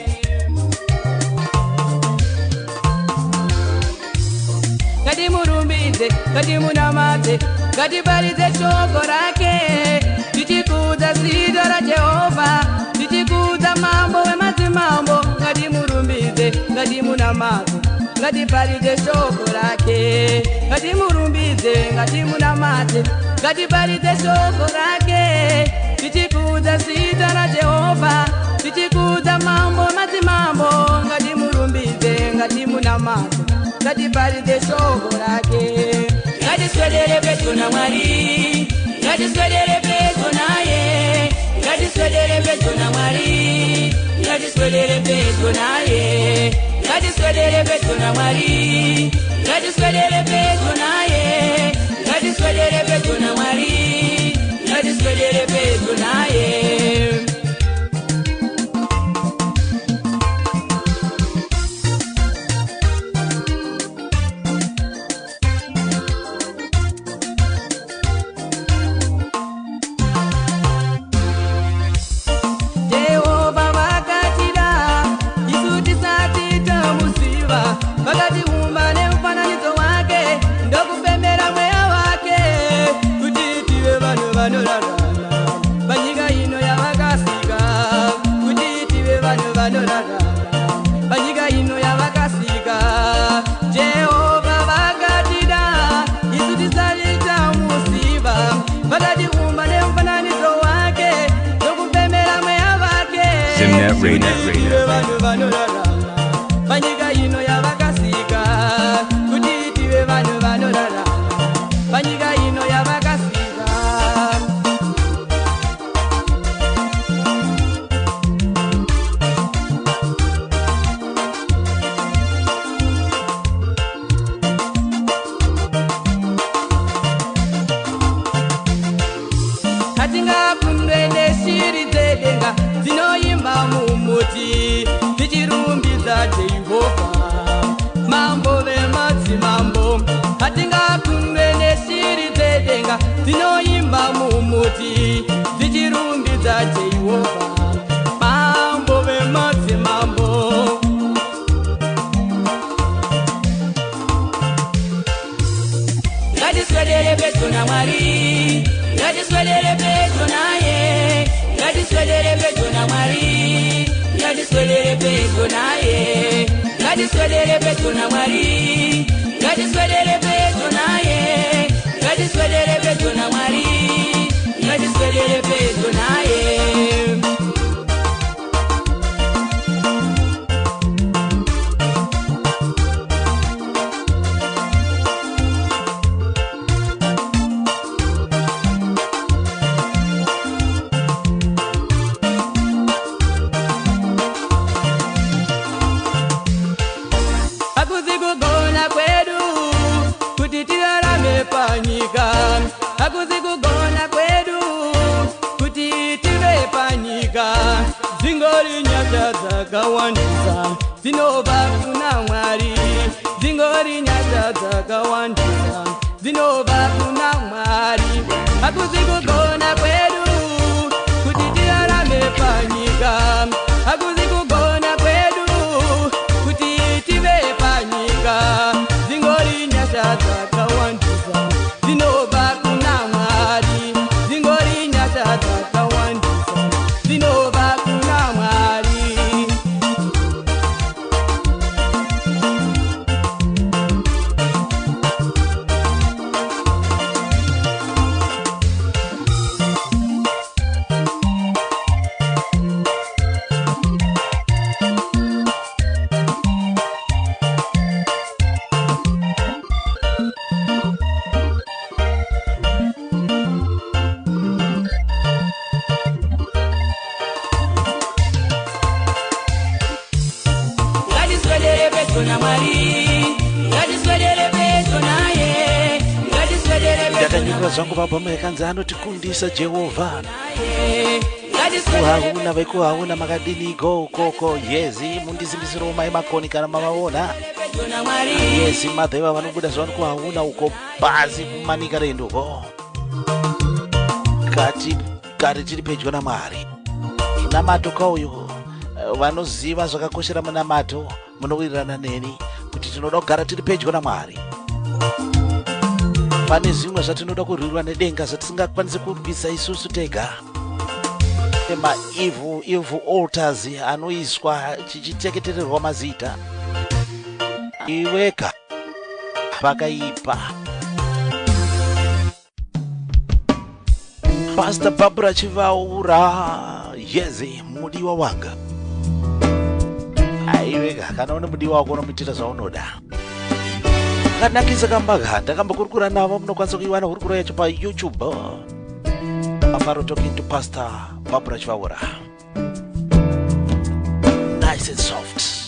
Speaker 15: Ngati murumbize, ngati munamate, ngati palize shoko rake. Tichikuza zita ra Jehova, tichikuza mambo wemadzimambo. Ngati murumbize, ngati munamate, ngati palize shoko rake. Ngati murumbize, ngati munamate, ngati palize shoko rake. Tichikuza zita ra Jehova, tichikuza mambo wemadzimambo. Ngati murumbize, ngati munamate, ngati palize shoko rake. Ngadiswedere pejo na mwari. Ngadiswedere pejo na ye. Ngadiswedere pejo na mwari. Ngadiswedere pejo na ye. Ngadiswedere pejo na mwari. Ngadiswedere pejo na ye. Ngadiswedere pejo na mwari. Ngadiswedere pejo na ye.
Speaker 3: Zimnet Radio.
Speaker 15: Panyika ino ya vakasika kuti tive vanhu vanorarama. Panyika ino ya vakasika. Hatingakundwe neshiri dzedenga dzinoimba mumuti tichirumbidza Jehovha mambo vemadzimambo. Hatingakundwe neshiri dzedenga dzinoimba mumuti tichirumbidza Jehovha mambo vemadzimambo. Ngadiswedere pejo na mwari. Ngadiswedere pejo na ye. Ngadiswedere pejo na mwari. Ngadiswedere pejo na ye. Ngadiswedere pejo na mwari. Ngadiswedere pejo na ye. Ngadiswedere pejo na mwari. Ngadiswedere pejo na ye. Hakuzi kugona kwedu kuti tive panyika. Dzingori nyasha dzakawandisa dzinobva kuna Mwari. Dzingori nyasha dzakawandisa dzinobva kuna Mwari. Hakuzi kugona kwedu kuti tirarame panyika. Hakuzi kugona kwedu kuti tive panyika. Dzingori nyasha dzakawandisa dzinobva kuna Mwari. Dzingori nyasha dzakawandisa dzinobva kuna Mwari.
Speaker 16: Mwari, ngatiswedere pedyo naye, ngatiswedere pedyo
Speaker 1: ndakanyurira zvangu pabhoma yakanzi anotikundisa Jehovha
Speaker 16: ngatiswedere
Speaker 1: kuhauna vaikuhauna makadini ikoko yezi mundizimbisiro mai makoni kana mavaona
Speaker 16: pedyo na Mwari.
Speaker 1: yezi madhaiva vanobuda zvavani kuhauna uko bhazi kumanika renduko kati tiri pedyo naMwari. Namato kauyo vanoziva zvakakoshera munamato munowirirana neni kuti tinoda kugara tiri pedyo naMwari. Pane zvimwe zvatinoda kurwirwa nedenga zvatisingakwanisi kurwisa isusu tega. Evil altars anoiswa chichiteketererwa mazita iweka vakaipa. Pastor Barbara Chivaura, yezi mudiwa wanga aiweka kana une mudiwa wako unomuitira zvaunoda. Kanakisa kambaga ndakambokurukura navo munokwanisa kuiwana hurukuro yacho pa YouTube. Amaro talking to Pastor Barbara Chivaura. Nice and soft.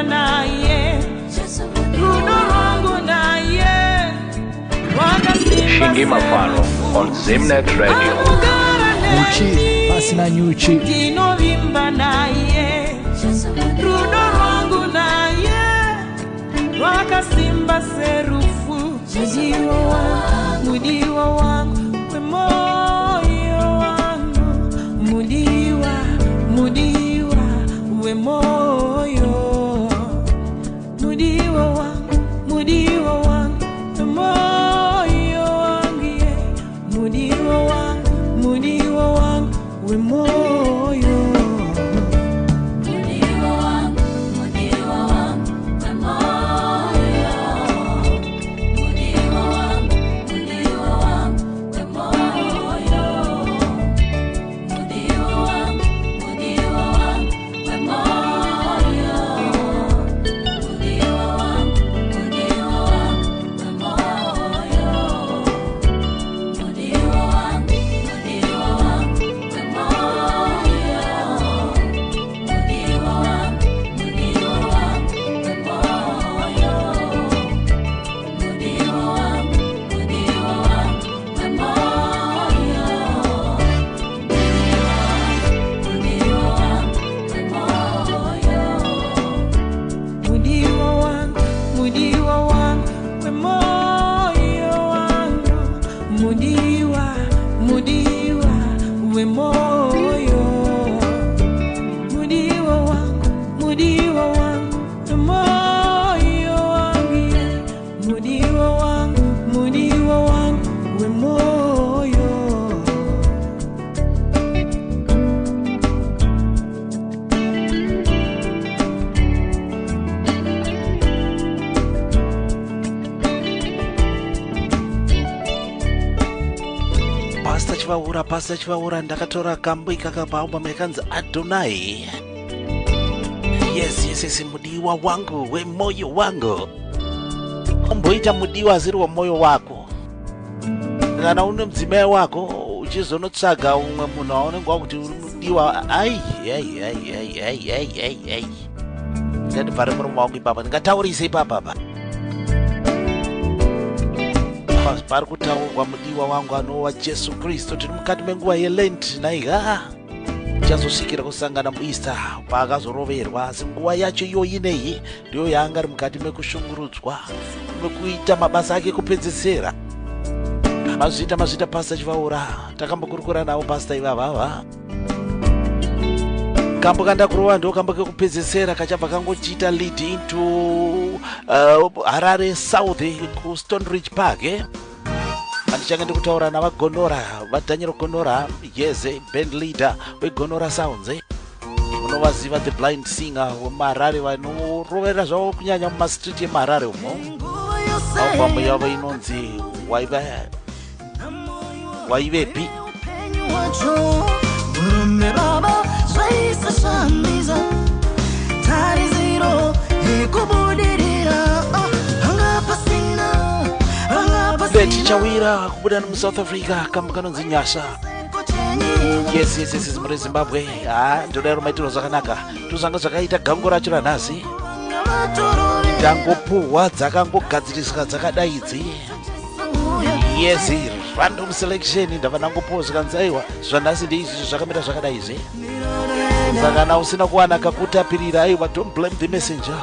Speaker 16: ndinovimba naye rudo rwangu naye rwakasimba
Speaker 14: Shingi Mafano on Zimnet Radio.
Speaker 16: Nyuchi, pasina nyuchi. Ndinovimba naye rudo rwangu naye rwakasimba serufu. Mudiwa wangu we moyo wangu, mudiwa we moyo, mudiwa wangu we moyo wangu, yeah. Mudiwa wangu we moyo.
Speaker 1: Pastor Chivaura ndakatora kambo ikakabhaumba mekanzi Adonai. Yes, mudiwa wangu we moyo wangu. Omboita mudiwa ziri wa moyo wako. Kana une mdzimai wako uchizonotsvaga umwe munhu aunenge wakuti uri mudiwa, ai. Ngandibvare muromo wangu ipapa, ndingataurise ipapa. Pari kutaurwa mudiwa wangu anova Jesu Kristu. Tiri mukati menguva yeLent naiga chazosvikira kusangana muEaster paakazoroverwa, asi nguva yacho iyoyi nei ndiyo yaanga ari mukati mekushungurudzwa mekuita mabasa ake kupedzesera. Mazvita Pastor Chivaura takambokurukura navo pastor ivavava. Kambo kandakurova ndo kambo kekupedzesera kachabva kangochiita lead into Harare South ku Stone Ridge Park. Andichange ndikutaura navagonora, vaDaniel Gonora, yes, band leader weGonora Sounds. Unovaziva the blind singer weMarare vanorovera zvavo kunyanya mumastreet eMarare umo. Album yavo inonzi Waivepi. Betty Chawira kubuda mu South Africa kambo kanonzi Nyasha. Yes, muri Zimbabwe. Ndodaro maitiro zvakanaka. Tuzanga zvakaita gango racho ranhasi. Tangopuhwa dzakangogadziriswa dzakadai idzi. Yes, random selection ndava nangopuhwa zvikanzaiwa zvanhasi ndeizvi zvakamira zvakadai izvi. Saka kana usina kuwana kakutapirira, aiwa, don't blame the messenger.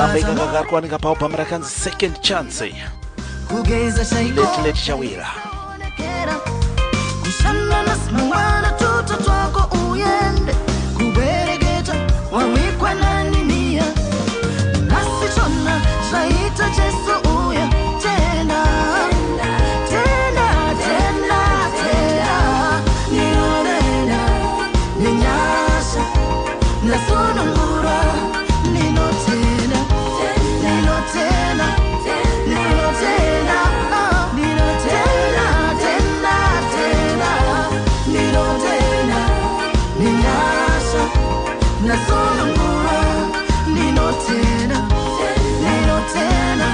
Speaker 1: Kambika kakakuwanika paupamira kanzi Second Chance. Let Chawira.
Speaker 21: Kushana na simwana tuto twako uyende kuberegeta wawikwa na ninia nasichona zaita Jesu uya tena niorena ninyasha nasunu nasunungura ninotenda ninotenda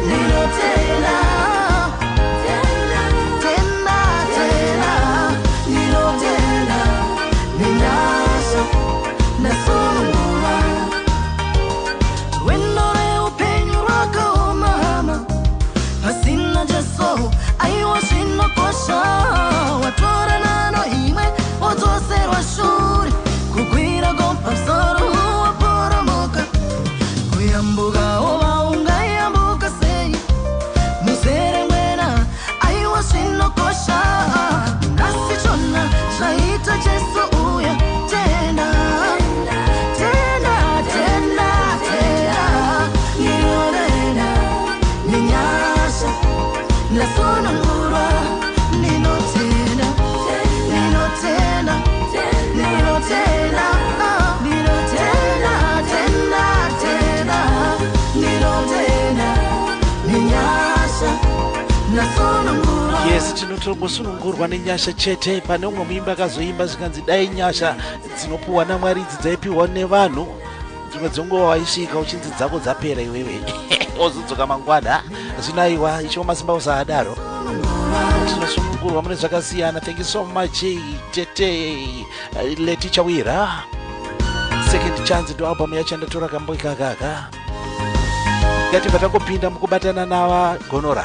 Speaker 21: ninotenda tenda tenda ninotenda ninasha nasunungura wendore upenyu rakaomahama pasina jeso aiwa shinokosha watora nano imwe otoserwa shuri kugwira gompasoro waporomoka kuyambuka ovaungayambuka sei muzere mwena aiwa shinokosha nasichona zvaita jesu uya tenda tenda tenda tenda niyorena ninyasha nasunungura ninotenda ninotenda ninotenda ninotenda tenda tenda ninotenda ninyasha nasunungura.
Speaker 1: Yes, tinotongosunungurwa nenyasha chete. Pane umwe muimba akazoimba zvikanzi dai nyasha dzinopuwa naMwari dzaipiwa nevanhu dzimwe dzenguva waisvika uchinzi dzako dzapera iwewe ozodzoka mangwana zvinaiwa ichiwo masimba usaadaro. Tinosunungurwa mune zvakasiyana. Thank you so much tete Leti Chawira. Second chance ndo album yacho yandatora kambo ikakaka. Ngati patangopinda mukubatana nava Gonora.